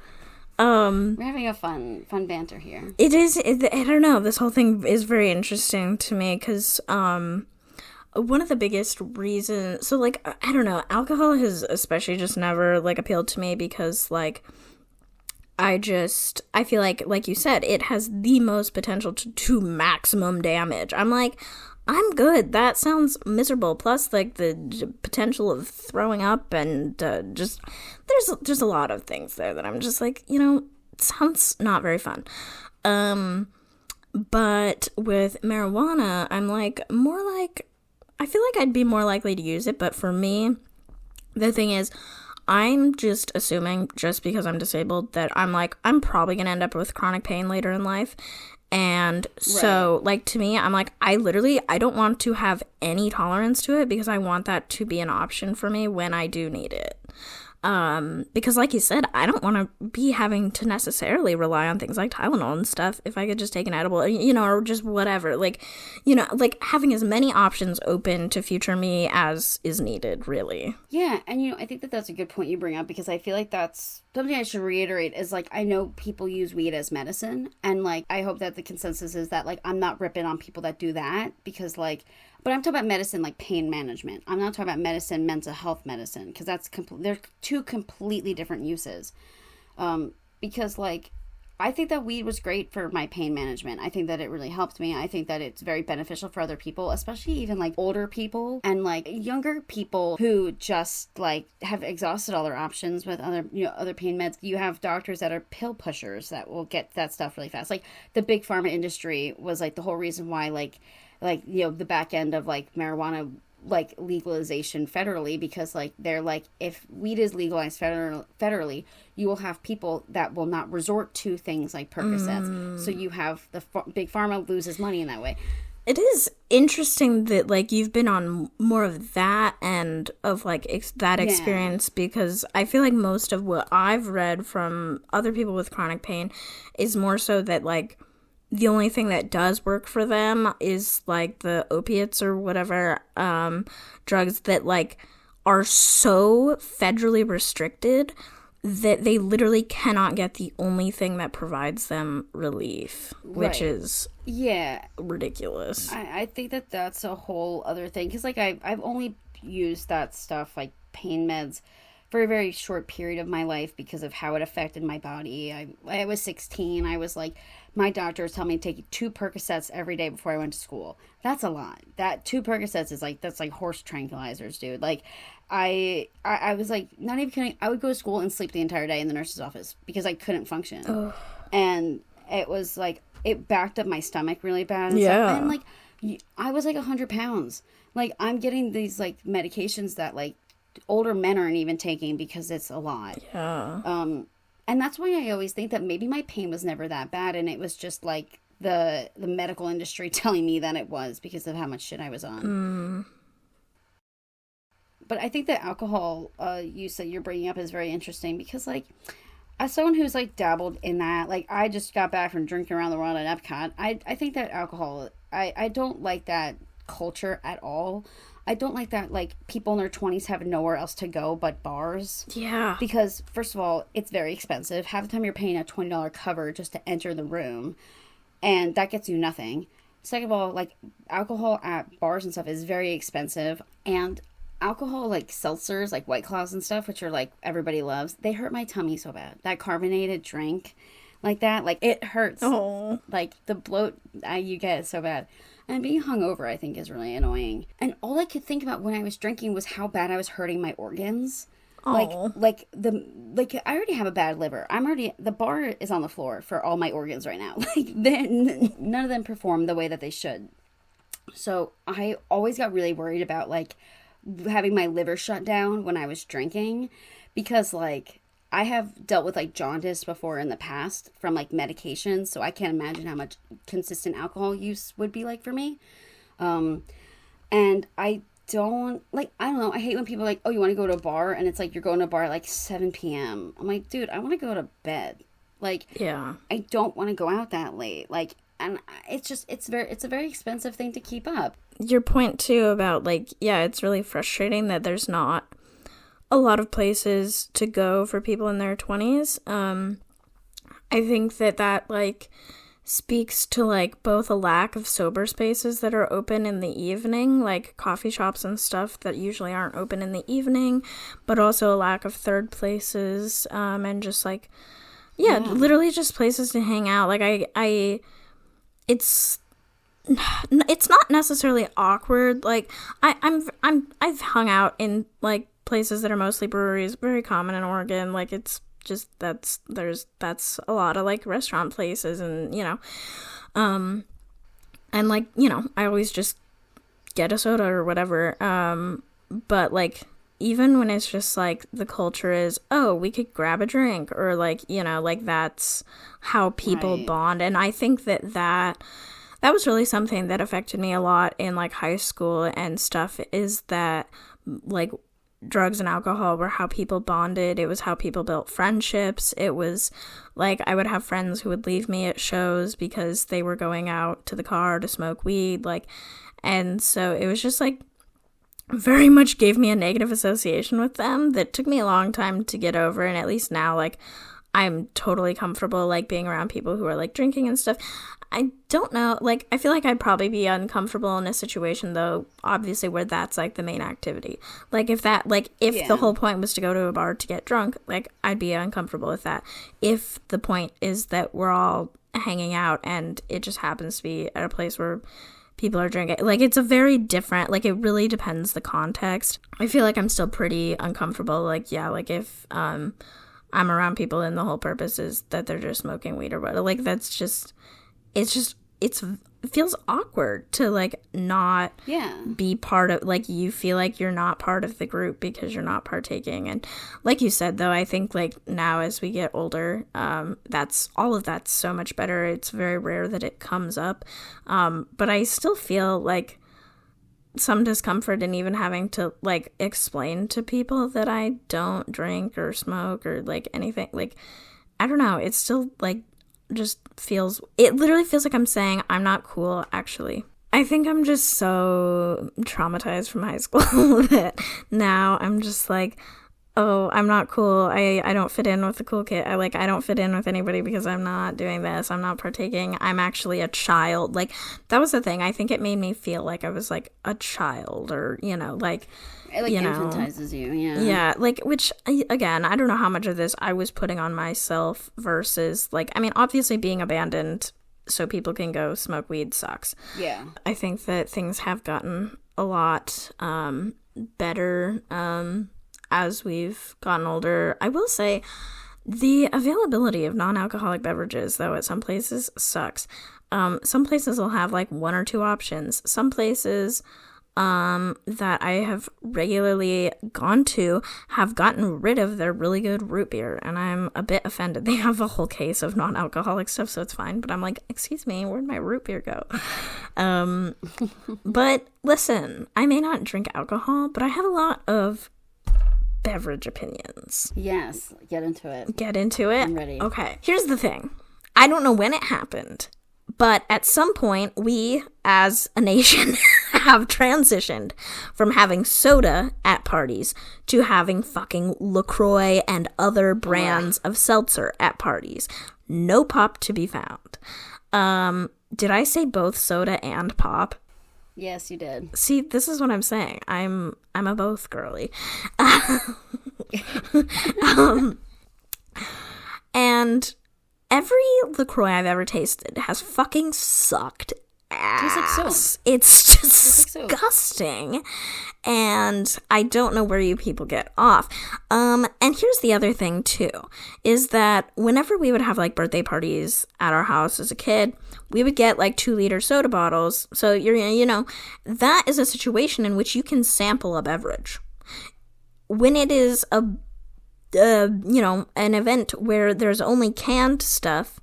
We're having a fun banter here. It is. I don't know. This whole thing is very interesting to me because one of the biggest reasons, so, like, I don't know, alcohol has especially just never, like, appealed to me because, like, I feel like you said, it has the most potential to do maximum damage. I'm like, I'm good. That sounds miserable. Plus, like, the potential of throwing up and just, there's a lot of things there that I'm just like, it sounds not very fun. But with marijuana, I'm like, I feel like I'd be more likely to use it, but for me, the thing is, I'm just assuming, just because I'm disabled, that I'm probably going to end up with chronic pain later in life. And so, like, to me, I'm like, I don't want to have any tolerance to it because I want that to be an option for me when I do need it. Because like you said, I don't want to be having to necessarily rely on things like Tylenol and stuff if I could just take an edible, or just whatever, like having as many options open to future me as is needed, really. Yeah, and I think that that's a good point you bring up, because I feel like that's something I should reiterate is, like, I know people use weed as medicine, and, like, I hope that the consensus is that, like, I'm not ripping on people that do that, because, like, but I'm talking about medicine, like pain management. I'm not talking about medicine, mental health medicine, because they're two completely different uses. Because, like, I think that weed was great for my pain management. I think that it really helped me. I think that it's very beneficial for other people, especially even, like, older people and, like, younger people who just, like, have exhausted all their options with other pain meds. You have doctors that are pill pushers that will get that stuff really fast. Like, the big pharma industry was, like, the whole reason why, like the back end of, like, marijuana, like, legalization federally, because, like, they're like, if weed is legalized federally, you will have people that will not resort to things like Percocets. So you have big pharma loses money in that way. It is interesting that, like, you've been on more of that end of, like, that experience, because I feel like most of what I've read from other people with chronic pain is more so that, like, the only thing that does work for them is, like, the opiates or whatever drugs that, like, are so federally restricted that they literally cannot get the only thing that provides them relief, which is ridiculous. I think that that's a whole other thing, because, like, I've only used that stuff, like pain meds, for a very short period of my life because of how it affected my body. I was 16. I was like, my doctor was telling me to take 2 Percocets every day before I went to school. That's a lot. That 2 Percocets is like, that's like horse tranquilizers, dude. Like, I was like, not even kidding. I would go to school and sleep the entire day in the nurse's office because I couldn't function. Ugh. And it was like, it backed up my stomach really bad. And stuff. And, like, I was like 100 pounds. Like, I'm getting these, like, medications that, like, older men aren't even taking because it's a lot. And that's why I always think that maybe my pain was never that bad, and it was just, like, the medical industry telling me that it was because of how much shit I was on. But I think that alcohol use that you're bringing up is very interesting, because, like, as someone who's, like, dabbled in that, like, I just got back from drinking around the world at Epcot. I think that alcohol, I don't like that culture at all. I don't like that, like, people in their 20s have nowhere else to go but bars. Yeah. Because, first of all, it's very expensive. Half the time you're paying a $20 cover just to enter the room, and that gets you nothing. Second of all, like, alcohol at bars and stuff is very expensive, and alcohol, like, seltzers, like White Claws and stuff, which are, like, everybody loves, they hurt my tummy so bad. That carbonated drink like that, like, it hurts. Oh. Like, the bloat you get is so bad. And being hungover, I think, is really annoying. And all I could think about when I was drinking was how bad I was hurting my organs. Oh. Like I already have a bad liver. The bar is on the floor for all my organs right now. Like, none of them perform the way that they should. So I always got really worried about, like, having my liver shut down when I was drinking, because, like, I have dealt with, like, jaundice before in the past from, like, medications, so I can't imagine how much consistent alcohol use would be like for me. And I don't know, I hate when people are like, oh, you want to go to a bar? And it's like, you're going to a bar at, like, 7 p.m. I'm like, dude, I want to go to bed. Like, yeah, I don't want to go out that late. Like, and it's a very expensive thing to keep up. Your point, too, about, like, yeah, it's really frustrating that there's not a lot of places to go for people in their 20s. I think that, like, speaks to, like, both a lack of sober spaces that are open in the evening, like coffee shops and stuff that usually aren't open in the evening, but also a lack of third places, and just, like, yeah, literally just places to hang out. Like, it's not necessarily awkward. Like, I've hung out in, like, places that are mostly breweries, very common in Oregon. Like, it's just that's a lot of, like, restaurant places, and and, like, I always just get a soda or whatever, but, like, even when it's just, like, the culture is, oh, we could grab a drink, or, like, like, that's how people bond. And I think that was really something that affected me a lot in, like, high school and stuff, is that, like, drugs and alcohol were how people bonded. It was how people built friendships. It was, like, I would have friends who would leave me at shows because they were going out to the car to smoke weed, like, and so it was just, like, very much gave me a negative association with them that took me a long time to get over. And at least now, like, I'm totally comfortable, like, being around people who are, like, drinking and stuff. I don't know, like, I feel like I'd probably be uncomfortable in a situation, though, obviously, where that's, like, the main activity. Like, if the whole point was to go to a bar to get drunk, like, I'd be uncomfortable with that. If the point is that we're all hanging out and it just happens to be at a place where people are drinking, like, it's a very different, like, it really depends the context. I feel like I'm still pretty uncomfortable, like, yeah, like, if, I'm around people and the whole purpose is that they're just smoking weed or whatever, like, that's just, it feels awkward to, like, not be part of, like, you feel like you're not part of the group because you're not partaking. And like you said, though, I think, like, now as we get older, that's so much better. It's very rare that it comes up. But I still feel, like, some discomfort in even having to, like, explain to people that I don't drink or smoke or, like, anything. Like, I don't know. It's still, like, it literally feels like I'm saying I'm not cool, actually. I think I'm just so traumatized from high school that now I'm just like, oh, I'm not cool. I don't fit in with the cool kid. I don't fit in with anybody because I'm not doing this. I'm not partaking. I'm actually a child. Like, that was the thing. I think it made me feel like I was, like, a child, or, like, it, like, infantilizes you, Yeah, like, which, again, I don't know how much of this I was putting on myself versus, like, I mean, obviously being abandoned so people can go smoke weed sucks. Yeah. I think that things have gotten a lot better as we've gotten older. I will say the availability of non-alcoholic beverages, though, at some places sucks. Some places will have, like, one or two options. Some places that I have regularly gone to have gotten rid of their really good root beer, and I'm a bit offended. They have a whole case of non-alcoholic stuff, so it's fine, but I'm like, excuse me, where'd my root beer go? But listen, I may not drink alcohol, but I have a lot of beverage opinions. Yes, get into it. I'm ready. Okay, here's the thing. I don't know when it happened, but at some point, we, as a nation, have transitioned from having soda at parties to having fucking LaCroix and other brands of seltzer at parties. No pop to be found. Did I say both soda and pop? Yes, you did. See, this is what I'm saying. I'm a both girly. And every LaCroix I've ever tasted has fucking sucked ass. Tastes like soap. It's disgusting. And I don't know where you people get off. And here's the other thing, too, is that whenever we would have, like, birthday parties at our house as a kid, we would get, like, 2-liter soda bottles. So, that is a situation in which you can sample a beverage. When it is an event where there's only canned stuff,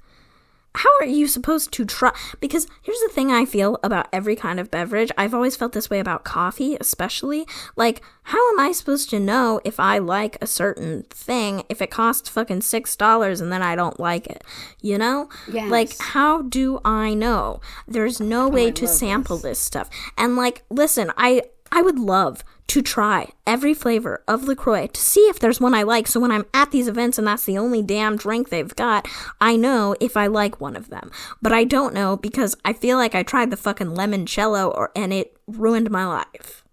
how are you supposed to try? Because here's the thing I feel about every kind of beverage. I've always felt this way about coffee, especially. Like, how am I supposed to know if I like a certain thing if it costs fucking $6 and then I don't like it? You know? Yes. Like, how do I know? There's no way to sample this stuff. And, like, listen, I would love to try every flavor of LaCroix to see if there's one I like. So when I'm at these events and that's the only damn drink they've got, I know if I like one of them. But I don't know because I feel like I tried the fucking limoncello and it ruined my life.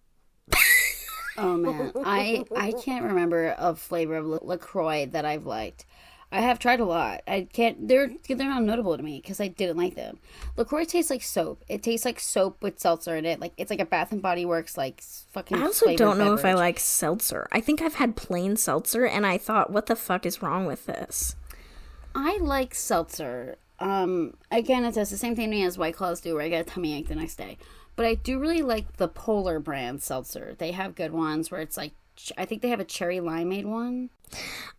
Oh man, I can't remember a flavor of LaCroix that I've liked. I have tried a lot. I can't. They're not notable to me because I didn't like them. LaCroix tastes like soap. It tastes like soap with seltzer in it. Like it's like a Bath and Body Works like fucking. I also don't know beverage. if I like seltzer. I think I've had plain seltzer, and I thought, what the fuck is wrong with this? I like seltzer. Again, it does the same thing to me as White Claws do, where I get a tummy ache the next day. But I do really like the Polar brand seltzer. They have good ones where it's like. I think they have a cherry limeade one.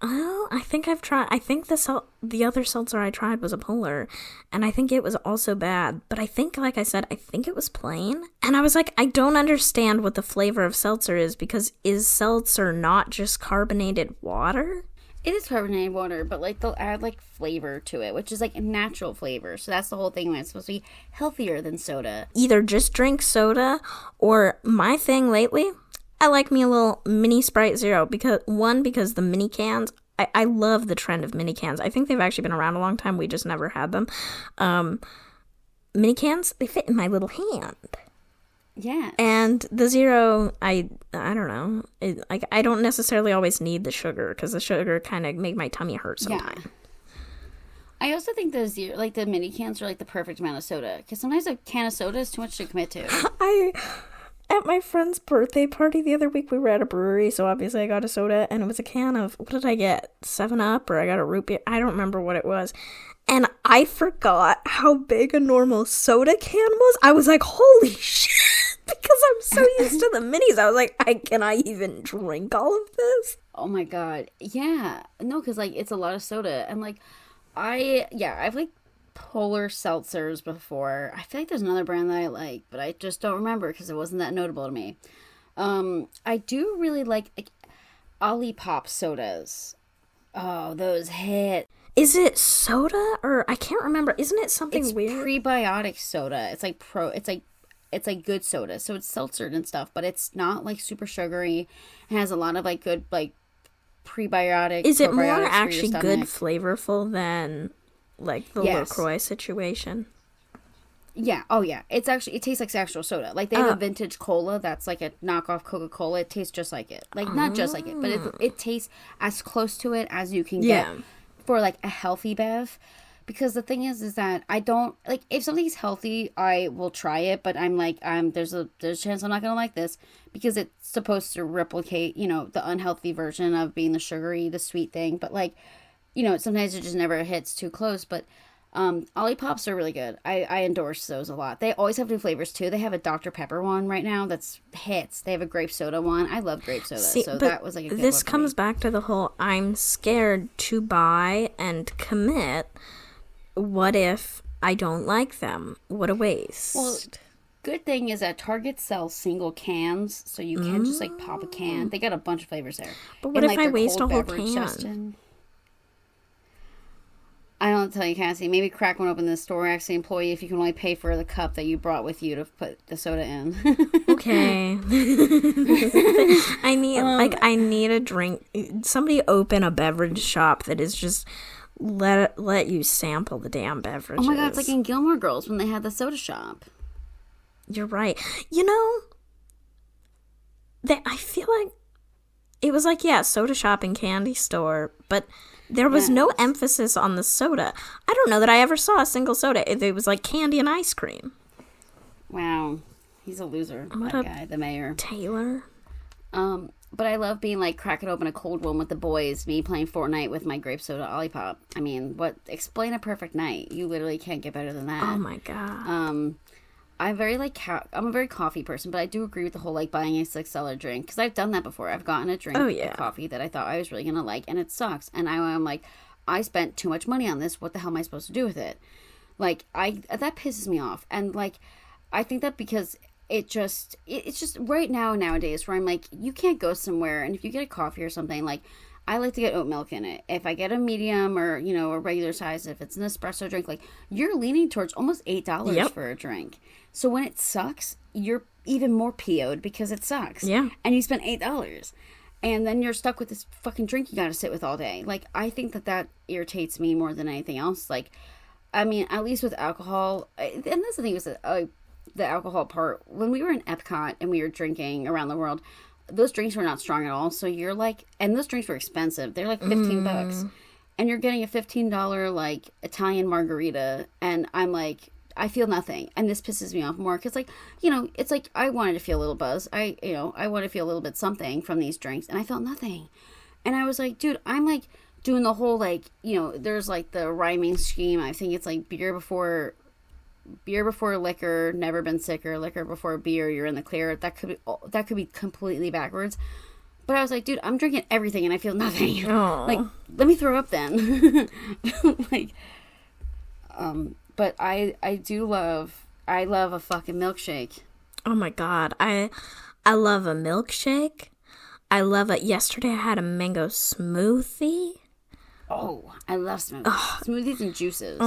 Oh, I think I've tried. I think the other seltzer I tried was a Polar, and I think it was also bad. But I think, like I said, I think it was plain. And I was like, I don't understand what the flavor of seltzer is because is seltzer not just carbonated water? It is carbonated water, but like they'll add like flavor to it, which is like a natural flavor. So that's the whole thing when it's supposed to be healthier than soda. Either just drink soda, or my thing lately, I like me a little mini Sprite Zero because the mini cans, I love the trend of mini cans. I think they've actually been around a long time. We just never had them. Mini cans, they fit in my little hand. Yeah. And the Zero, I don't know. I don't necessarily always need the sugar because the sugar kind of make my tummy hurt sometimes. Yeah. I also think the Zero, like the mini cans are like the perfect amount of soda because sometimes a can of soda is too much to commit to. At my friend's birthday party the other week, we were at a brewery, so obviously I got a soda, and it was a can of, what did I get? 7-Up, or I got a root beer? I don't remember what it was. And I forgot how big a normal soda can was. I was like, holy shit, because I'm so used to the minis. I was like, can I even drink all of this? Oh my god. Yeah. No, because like it's a lot of soda. And like, I've like Polar seltzers before. I feel like there's another brand that I like, but I just don't remember because it wasn't that notable to me. I do really like Olipop sodas. Oh, those hit. Is it soda or I can't remember? Isn't it something It's weird? Prebiotic soda. It's like good soda. So it's seltzered and stuff, but it's not like super sugary. It has a lot of like good like prebiotic. Is it more actually good flavorful than like the Yes. LaCroix situation? Yeah. Oh, yeah. It tastes like actual soda. Like, they have a vintage cola that's like a knockoff Coca-Cola. It tastes just like it. Like, not just like it, but it tastes as close to it as you can get for, like, a healthy bev. Because the thing is that I don't, like, if something's healthy, I will try it. But I'm like, there's a chance I'm not going to like this. Because it's supposed to replicate, you know, the unhealthy version of being the sugary, the sweet thing. But, like, you know, sometimes it just never hits too close. But Olipops are really good. I endorse those a lot. They always have new flavors too. They have a Dr. Pepper one right now that's hits. They have a grape soda one. I love grape soda. So that was like a good this one for comes me. back to the whole I'm scared to buy and commit. What if I don't like them? What a waste. Well, good thing is that Target sells single cans, so you can just like pop a can. They got a bunch of flavors there. But what And, if like, I their waste cold a whole beverage can? section. I don't tell you, Cassie. Maybe crack one open in the store. Ask the employee if you can only pay for the cup that you brought with you to put the soda in. Okay. I need a drink. Somebody open a beverage shop that is just let you sample the damn beverages. Oh my god, it's like in Gilmore Girls when they had the soda shop. You're right. You know, I feel like it was like, yeah, soda shop and candy store, but there was no emphasis on the soda. I don't know that I ever saw a single soda. It was like candy and ice cream. Wow. He's a loser, What that a guy, the mayor. Taylor. But I love being like cracking open a cold one with the boys, me playing Fortnite with my grape soda Olipop. I mean, explain a perfect night. You literally can't get better than that. Oh my god. I'm a very coffee person, but I do agree with the whole like buying a $6 drink because I've done that before. I've gotten a drink of coffee that I thought I was really gonna like, and it sucks. And I'm like, I spent too much money on this. What the hell am I supposed to do with it? Like that pisses me off. And like, I think that because it's just right nowadays where I'm like, you can't go somewhere, and if you get a coffee or something, like, I like to get oat milk in it. If I get a medium or, you know, a regular size, if it's an espresso drink, like, you're leaning towards almost $8 for a drink. So when it sucks, you're even more PO'd because it sucks. Yeah. And you spent $8. And then you're stuck with this fucking drink you got to sit with all day. Like, I think that irritates me more than anything else. Like, I mean, at least with alcohol, and that's the thing is that the alcohol part, when we were in Epcot and we were drinking around the world, those drinks were not strong at all. So you're like, and those drinks were expensive. They're like $15. And you're getting a $15 like Italian margarita. And I'm like, I feel nothing. And this pisses me off more. Cause like, you know, it's like, I wanted to feel a little buzz. I want to feel a little bit something from these drinks. And I felt nothing. And I was like, dude, I'm like doing the whole, like, you know, there's like the rhyming scheme. I think it's like beer before liquor, never been sicker, liquor before beer, you're in the clear. That could be completely backwards. But I was like, dude, I'm drinking everything and I feel nothing. Aww. Like, let me throw up then. Like, but I love a fucking milkshake. Oh my God. I love a milkshake. Yesterday I had a mango smoothie. Oh, I love smoothies. Smoothies and juices.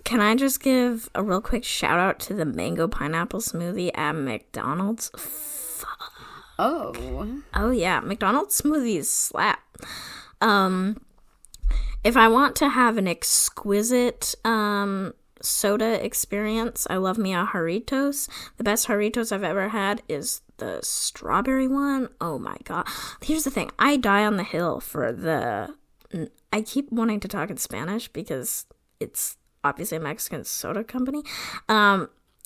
Can I just give a real quick shout out to the mango pineapple smoothie at McDonald's? Fuck. Oh yeah, McDonald's smoothies slap. If I want to have an exquisite soda experience, I love me a Jarritos. The best Jarritos I've ever had is the strawberry one. Oh my God. Here's the thing. I die on the hill for the... I keep wanting to talk in Spanish because it's obviously a Mexican soda company.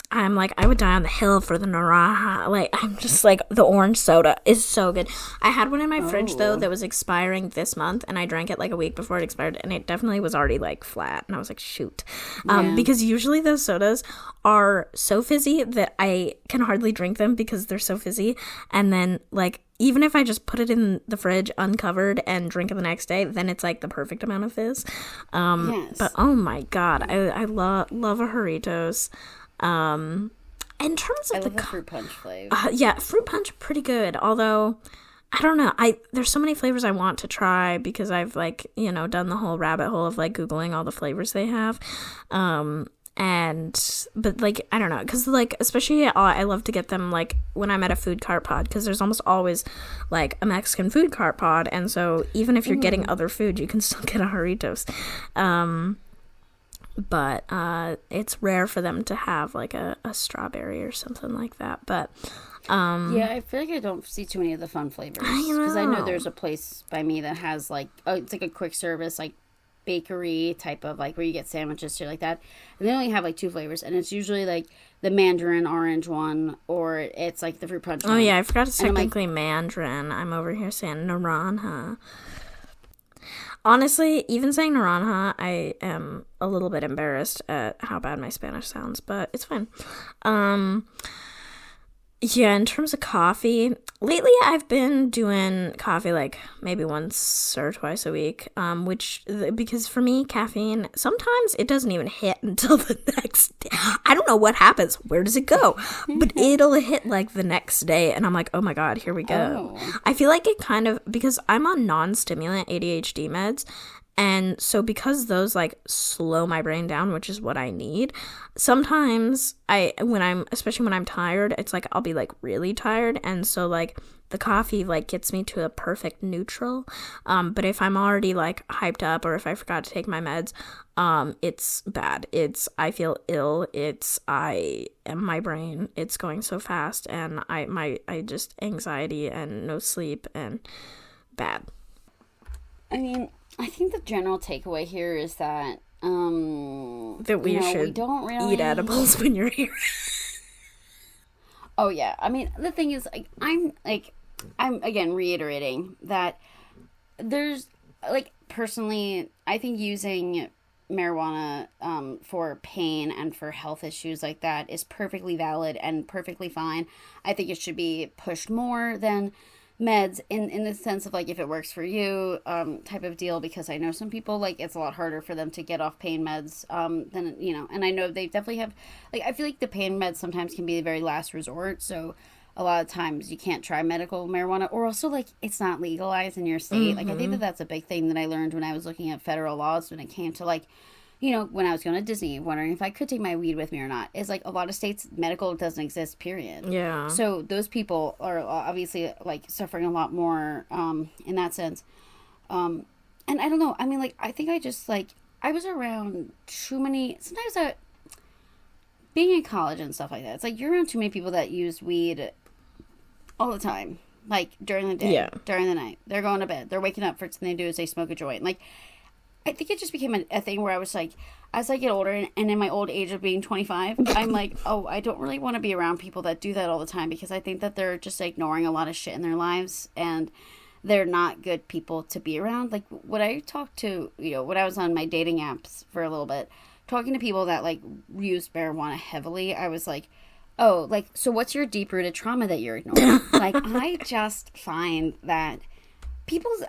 I'm like, I would die on the hill for the naranja. Like, I'm just like, the orange soda is so good. I had one in my fridge, though, that was expiring this month, and I drank it like a week before it expired, and it definitely was already like flat. And I was like, shoot. Because usually those sodas are so fizzy that I can hardly drink them because they're so fizzy. And then, like, even if I just put it in the fridge uncovered and drink it the next day, then it's like the perfect amount of fizz. Yes. But oh my God, I love a Jarritos. In terms of I love the fruit punch flavor. Yeah, fruit punch pretty good. Although I don't know, there's so many flavors I want to try because I've like, you know, done the whole rabbit hole of like Googling all the flavors they have. But like, I don't know, because like, especially I love to get them like when I'm at a food cart pod, because there's almost always like a Mexican food cart pod, and so even if you're getting other food, you can still get a Jarritos. But it's rare for them to have like a strawberry or something like that. But yeah, I feel like I don't see too many of the fun flavors because I know there's a place by me that has like it's like a quick service like bakery type of like where you get sandwiches, shit like that, and they only have like two flavors, and it's usually like the mandarin orange one or it's like the fruit punch one. Oh yeah, I forgot it's technically mandarin. I'm over here saying naranja. Honestly, even saying naranja, I am a little bit embarrassed at how bad my Spanish sounds, but it's fine. Yeah, in terms of coffee, lately I've been doing coffee like maybe once or twice a week, because for me, caffeine, sometimes it doesn't even hit until the next day. I don't know what happens. Where does it go? But it'll hit like the next day, and I'm like, oh my God, here we go. I feel like it kind of, because I'm on non-stimulant ADHD meds, and so because those like slow my brain down, which is what I need, sometimes especially when I'm tired, it's like I'll be like really tired, and so like the coffee like gets me to a perfect neutral. But if I'm already like hyped up, or if I forgot to take my meds, it's bad. I feel ill. My brain, it's going so fast, and I just anxiety and no sleep and bad. I mean, I think the general takeaway here is that we should don't really eat edibles when you're here. Oh yeah, I mean the thing is, I'm again reiterating that there's like personally, I think using marijuana for pain and for health issues like that is perfectly valid and perfectly fine. I think it should be pushed more than meds in the sense of like if it works for you type of deal, because I know some people like it's a lot harder for them to get off pain meds than, you know, and I know they definitely have like, I feel like the pain meds sometimes can be the very last resort, so a lot of times you can't try medical marijuana, or also like it's not legalized in your state. Like I think that that's a big thing that I learned when I was looking at federal laws when it came to like, you know, when I was going to Disney, wondering if I could take my weed with me or not. Is like a lot of states medical doesn't exist, period. Yeah. So those people are obviously like suffering a lot more in that sense. And I don't know. I mean, like I think I just like I was around too many. Sometimes being in college and stuff like that, it's like you're around too many people that use weed all the time. Like during the day, during the night, they're going to bed, they're waking up, first thing they do is they smoke a joint. Like I think it just became a thing where I was like, as I get older and in my old age of being 25, I'm like, oh, I don't really want to be around people that do that all the time, because I think that they're just ignoring a lot of shit in their lives and they're not good people to be around. Like when I talked to, you know, when I was on my dating apps for a little bit, talking to people that like used marijuana heavily, I was like, oh, like, so what's your deep-rooted trauma that you're ignoring? Like, I just find that people's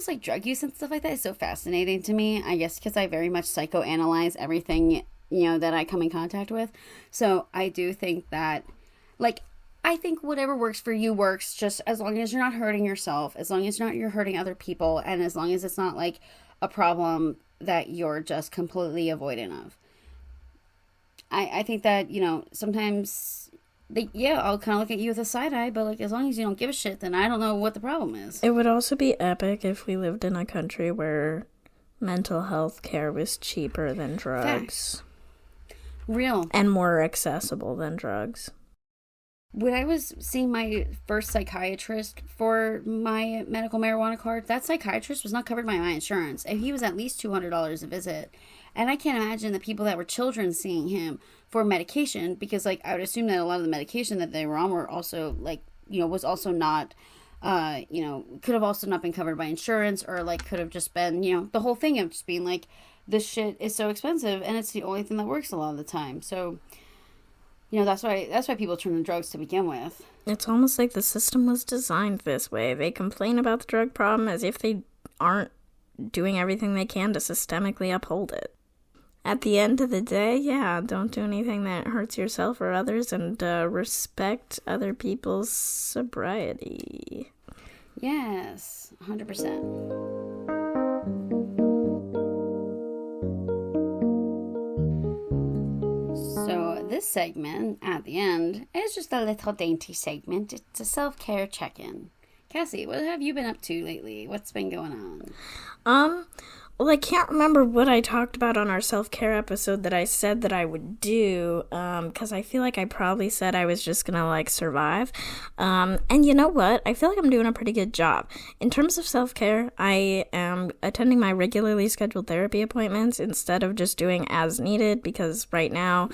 like drug use and stuff like that is so fascinating to me. I guess because I very much psychoanalyze everything, you know, that I come in contact with. So I do think that, like, I think whatever works for you works, just as long as you're not hurting yourself, as long as you're hurting other people, and as long as it's not like a problem that you're just completely avoidant of. I think that, you know, sometimes, I'll kind of look at you with a side eye, but, like, as long as you don't give a shit, then I don't know what the problem is. It would also be epic if we lived in a country where mental health care was cheaper than drugs. Facts. Real. And more accessible than drugs. When I was seeing my first psychiatrist for my medical marijuana card, that psychiatrist was not covered by my insurance, and he was at least $200 a visit. And I can't imagine the people that were children seeing him for medication, because, like, I would assume that a lot of the medication that they were on were also, like, you know, was also not, you know, could have also not been covered by insurance, or, like, could have just been, you know, the whole thing of just being, like, this shit is so expensive, and it's the only thing that works a lot of the time. So, you know, that's why people turn to drugs to begin with. It's almost like the system was designed this way. They complain about the drug problem as if they aren't doing everything they can to systemically uphold it. At the end of the day, don't do anything that hurts yourself or others, and respect other people's sobriety. Yes, 100%. So this segment at the end is just a little dainty segment. It's a self-care check-in. Cassie, what have you been up to lately? What's been going on? Well, I can't remember what I talked about on our self-care episode that I said that I would do, because I feel like I probably said I was just gonna, like, survive. And you know what? I feel like I'm doing a pretty good job. In terms of self-care, I am attending my regularly scheduled therapy appointments instead of just doing as needed, because right now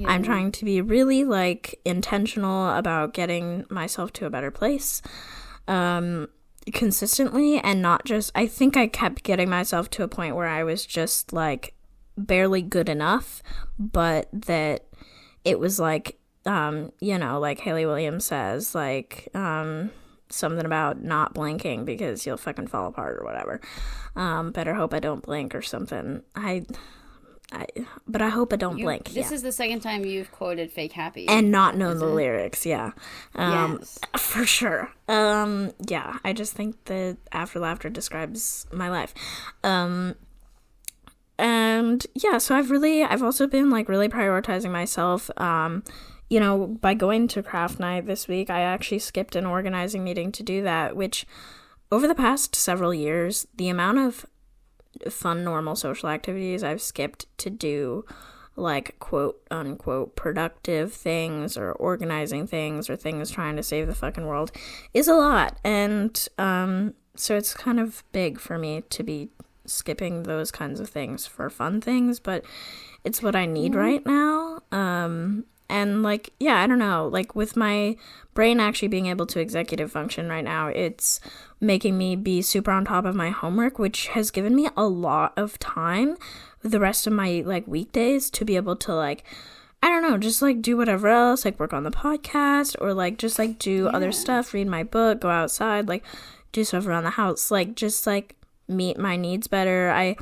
I'm trying to be really, like, intentional about getting myself to a better place. Consistently, and not just, I think I kept getting myself to a point where I was just, like, barely good enough, but that it was like, you know, like Haley Williams says, like, something about not blinking because you'll fucking fall apart or whatever. Better hope I don't blink or something. But I hope I don't blink. This is the second time you've quoted Fake Happy. And not known the lyrics, yes. For sure. I just think that After Laughter describes my life. So I've also been, like, really prioritizing myself. You know, by going to craft night this week, I actually skipped an organizing meeting to do that, which over the past several years, the amount of fun, normal social activities I've skipped to do, like, quote unquote productive things or organizing things or things trying to save the fucking world, is a lot. And so it's kind of big for me to be skipping those kinds of things for fun things, but it's what I need right now. And, like, I don't know, like, with my brain actually being able to executive function right now, it's making me be super on top of my homework, which has given me a lot of time the rest of my, like, weekdays to be able to, like, I don't know, just, like, do whatever else, like, work on the podcast, or, like, just, like, do other stuff, read my book, go outside, like, do stuff around the house, like, just, like, meet my needs better. I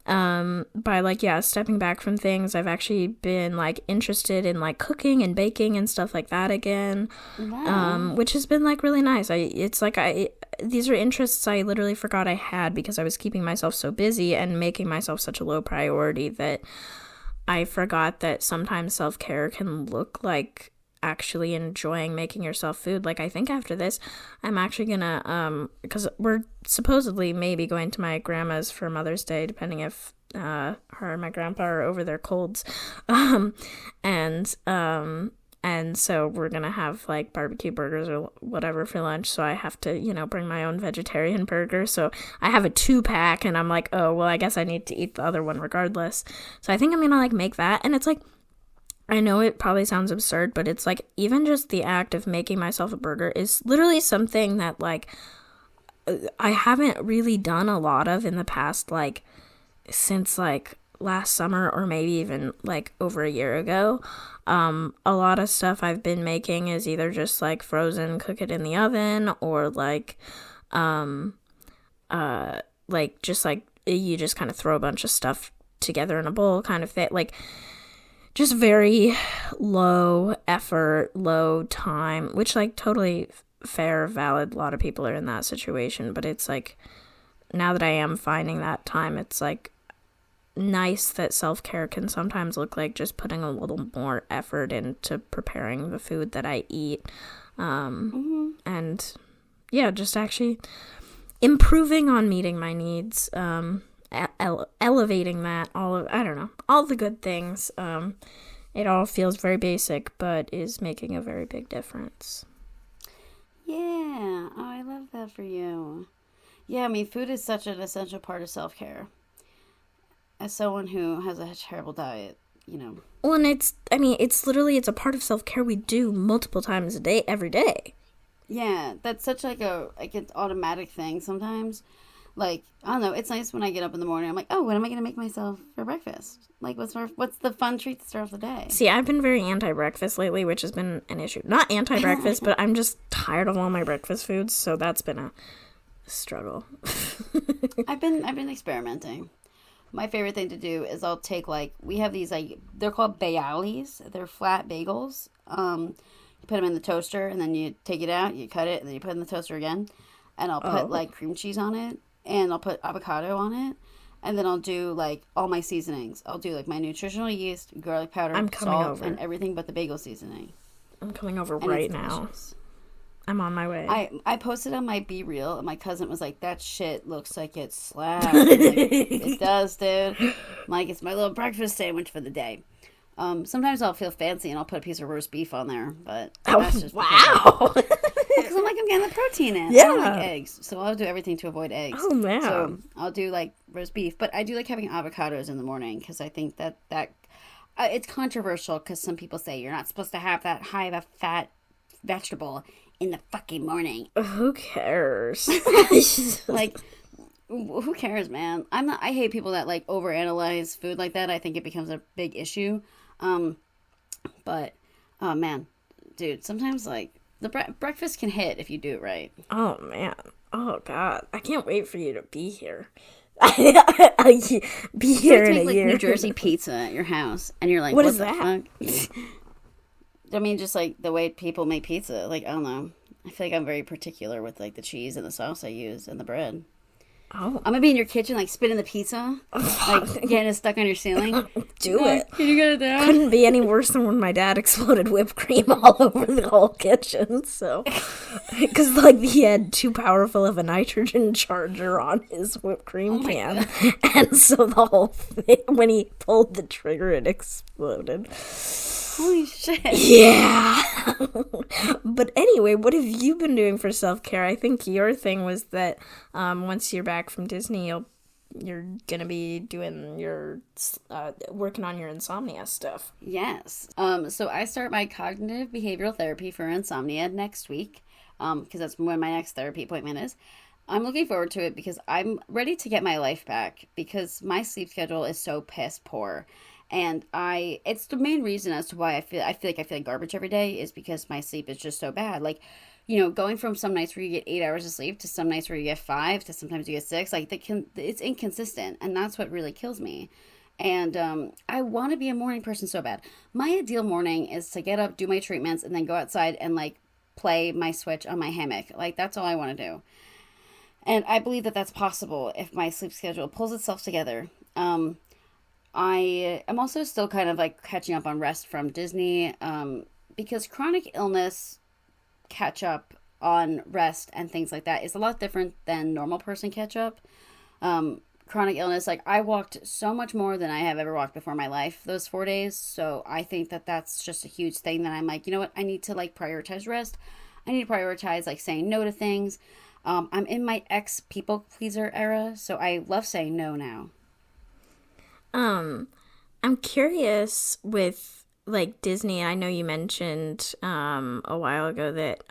by like, yeah, stepping back from things. I've actually been like interested in like cooking and baking and stuff like that again. Wow. Which has been like really nice. These are interests I literally forgot I had because I was keeping myself so busy and making myself such a low priority that I forgot that sometimes self-care can look like actually enjoying making yourself food. Like, I think after this, I'm actually gonna, because we're supposedly maybe going to my grandma's for Mother's Day, depending if her and my grandpa are over their colds. And so we're gonna have like barbecue burgers or whatever for lunch. So I have to, bring my own vegetarian burger. So I have a 2-pack, and I'm like, oh, well, I guess I need to eat the other one regardless. So I think I'm gonna like make that. And it's like, I know it probably sounds absurd, but it's like even just the act of making myself a burger is literally something that like I haven't really done a lot of in the past, like since like last summer or maybe even like over a year ago. A lot of stuff I've been making is either just like frozen, cook it in the oven, or like just like you just kind of throw a bunch of stuff together in a bowl kind of thing, like just very low effort, low time, which like totally fair, valid. A lot of people are in that situation, but it's like now that I am finding that time, it's like nice that self-care can sometimes look like just putting a little more effort into preparing the food that I eat. And yeah, just actually improving on meeting my needs, elevating that, all the good things. It all feels very basic, but is making a very big difference. Yeah. Oh, I love that for you. Yeah, I mean, food is such an essential part of self-care. As someone who has a terrible diet. Well, and it's a part of self-care we do multiple times a day, every day. Yeah, that's such like an automatic thing sometimes. Like, I don't know, it's nice when I get up in the morning, I'm like, oh, what am I going to make myself for breakfast? Like, what's the fun treat to start off the day? See, I've been very anti-breakfast lately, which has been an issue. Not anti-breakfast, but I'm just tired of all my breakfast foods, so that's been a struggle. I've been experimenting. My favorite thing to do is I'll take, like, we have these, like, they're called bayalis. They're flat bagels. You put them in the toaster, and then you take it out, you cut it, and then you put it in the toaster again. And I'll put, like, cream cheese on it, and I'll put avocado on it. And then I'll do, like, all my seasonings. I'll do, like, my nutritional yeast, garlic powder, salt, and everything but the bagel seasoning. I'm coming over right now. Delicious. I'm on my way. I posted on my Be Real, and my cousin was like, that shit looks like it slaps. Like, it does, dude. I'm like, it's my little breakfast sandwich for the day. Sometimes I'll feel fancy, and I'll put a piece of roast beef on there, but that's just wow. Because I'm like, I'm getting the protein in. Yeah. I don't like eggs, so I'll do everything to avoid eggs. Oh, man. So I'll do, like, roast beef, but I do like having avocados in the morning, because I think that it's controversial, because some people say you're not supposed to have that high of a fat vegetable in the fucking morning. Who cares? Like, who cares, man? I hate people that, like, overanalyze food like that. I think it becomes a big issue. But, oh, man. Dude, sometimes, like, the breakfast can hit if you do it right. Oh, man. Oh, God. I can't wait for you to be here. Be here in a year. New Jersey pizza at your house, and you're like, what is that? I mean, just, like, the way people make pizza. Like, I don't know. I feel like I'm very particular with, like, the cheese and the sauce I use and the bread. Oh. I'm gonna be in your kitchen, like, spitting the pizza. Like, getting it stuck on your ceiling. Do it. Can you get it down? Couldn't be any worse than when my dad exploded whipped cream all over the whole kitchen, so. Because, like, he had too powerful of a nitrogen charger on his whipped cream can. And so the whole thing, when he pulled the trigger, it exploded. Holy shit. Yeah. But anyway, what have you been doing for self-care? I think your thing was that once you're back from Disney, you're going to be doing your, working on your insomnia stuff. Yes. So I start my cognitive behavioral therapy for insomnia next week, because that's when my next therapy appointment is. I'm looking forward to it because I'm ready to get my life back, because my sleep schedule is so piss poor. And it's the main reason as to why I feel like garbage every day is because my sleep is just so bad. Like, going from some nights where you get 8 hours of sleep to some nights where you get 5 to sometimes you get 6, like it's inconsistent, and that's what really kills me. And I want to be a morning person so bad. My ideal morning is to get up, do my treatments, and then go outside and like play my Switch on my hammock. Like that's all I want to do. And I believe that that's possible if my sleep schedule pulls itself together. I am also still kind of like catching up on rest from Disney because chronic illness catch up on rest and things like that is a lot different than normal person catch up. Chronic illness, like I walked so much more than I have ever walked before in my life those 4 days. So I think that that's just a huge thing that I'm like, you know what? I need to like prioritize rest. I need to prioritize like saying no to things. I'm in my ex people pleaser era, so I love saying no now. I'm curious with like Disney. I know you mentioned a while ago that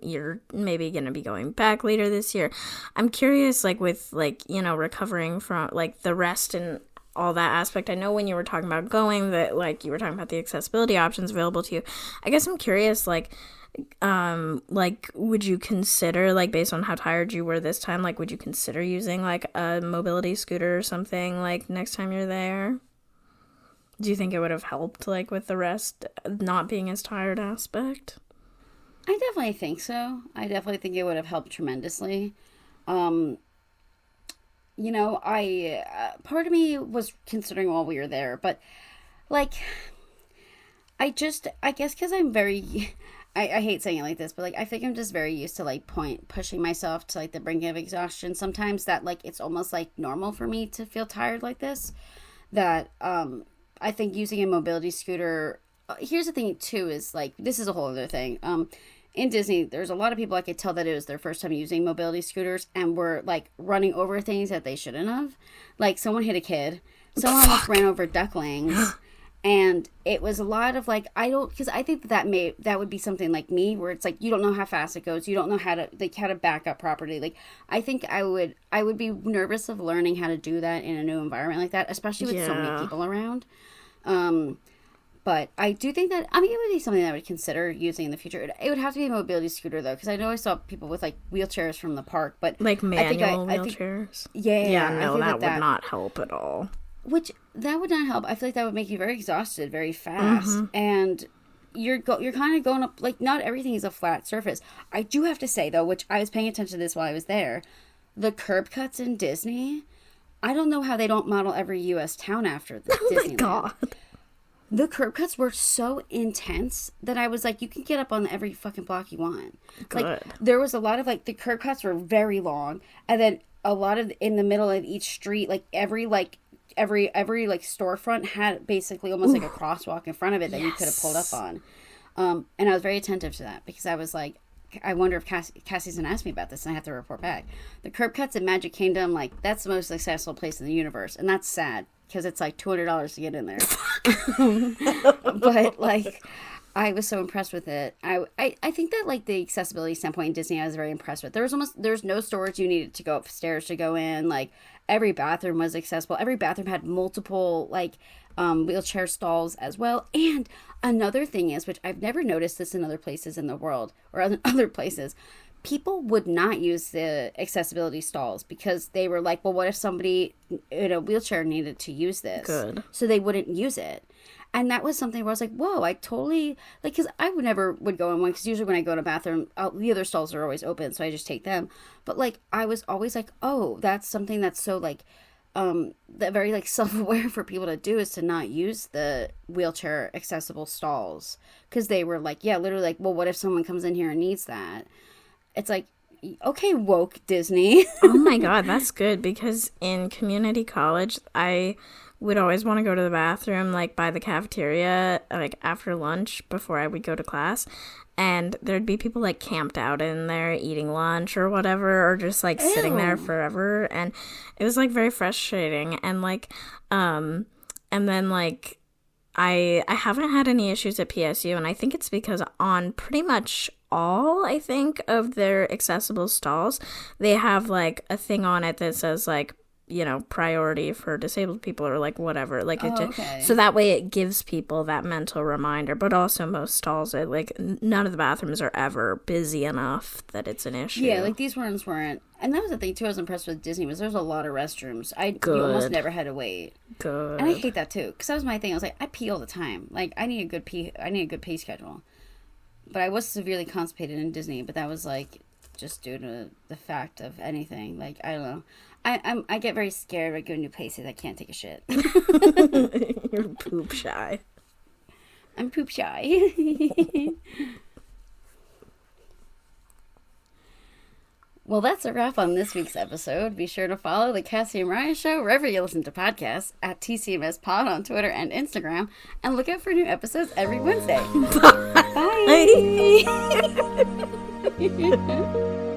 you're maybe going to be going back later this year. I'm curious, like with like, recovering from like the rest and all that aspect. I know when you were talking about going that like you were talking about the accessibility options available to you. I guess I'm curious, like would you consider, like based on how tired you were this time, like would you consider using like a mobility scooter or something like next time you're there? Do you think it would have helped like with the rest not being as tired aspect? I definitely think so. I definitely think it would have helped tremendously. I part of me was considering while we were there, but like I guess because I'm very I hate saying it like this, but like I think I'm just very used to like pushing myself to like the brink of exhaustion sometimes, that like it's almost like normal for me to feel tired like this, that I think using a mobility scooter, here's the thing too, is like this is a whole other thing. In Disney, there's a lot of people I could tell that it was their first time using mobility scooters and were like running over things that they shouldn't have. Like someone hit a kid, someone almost ran over ducklings. And it was a lot of like, because I think that would be something like me, where it's like, you don't know how fast it goes. You don't know how to back up properly. Like, I think I would be nervous of learning how to do that in a new environment like that, especially with so many people around. But I do think that, it would be something that I would consider using in the future. It would have to be a mobility scooter though, because I know I saw people with like wheelchairs from the park, but like manual wheelchairs. No, that would not help at all. Which, that would not help. I feel like that would make you very exhausted very fast. And you're kind of going up, like, not everything is a flat surface. I do have to say, though, which I was paying attention to this while I was there, the curb cuts in Disney, I don't know how they don't model every U.S. town after the Disneyland. Oh, my God. The curb cuts were so intense that I was like, you can get up on every fucking block you want. Good. Like, there was a lot of, like, the curb cuts were very long, and then a lot of, in the middle of each street, like, every storefront had basically almost like a crosswalk in front of it that you could have pulled up on. And I was very attentive to that because I was like, I wonder if Cassie's gonna ask me about this and I have to report back. The curb cuts in Magic Kingdom, like that's the most accessible place in the universe, and that's sad because it's like $200 to get in there. But like, I was so impressed with it. I think that like the accessibility standpoint in Disney, I was very impressed with. There's no storage you needed to go upstairs to go in. Like every bathroom was accessible. Every bathroom had multiple like wheelchair stalls as well. And another thing is, which I've never noticed this in other places in the world or other places, people would not use the accessibility stalls because they were like, well, what if somebody in a wheelchair needed to use this? Good. So they wouldn't use it. And that was something where I was like, whoa, I totally, like, because I would go in one, because usually when I go to a bathroom, the other stalls are always open, so I just take them. But, like, I was always like, oh, that's something that's so, like, that very, like, self-aware for people to do is to not use the wheelchair accessible stalls. Because they were like, yeah, literally like, well, what if someone comes in here and needs that? It's like, okay, woke Disney. Oh my God, that's good, because in community college, I would always want to go to the bathroom, like, by the cafeteria, like, after lunch, before I would go to class, and there'd be people, like, camped out in there eating lunch or whatever, or just, like, sitting there forever, and it was, like, very frustrating, and, like, and then, like, I haven't had any issues at PSU, and I think it's because on pretty much all, I think, of their accessible stalls, they have, like, a thing on it that says, like, priority for disabled people or like whatever. Like okay. So that way it gives people that mental reminder, but also most stalls it like none of the bathrooms are ever busy enough that it's an issue. Yeah, like these ones weren't. And that was the thing too I was impressed with Disney was there's a lot of restrooms. You almost never had to wait. Good. And I hate that too because that was my thing. I was like, I pee all the time. Like I need a good pee schedule. But I was severely constipated in Disney, but that was like just due to the fact of anything. Like I don't know. I get very scared when I go to new places. I can't take a shit. You're poop shy. I'm poop shy. Well, that's a wrap on this week's episode. Be sure to follow the Cassie and Mariah Show wherever you listen to podcasts at TCMS Pod on Twitter and Instagram, and look out for new episodes every Wednesday. Bye. Bye.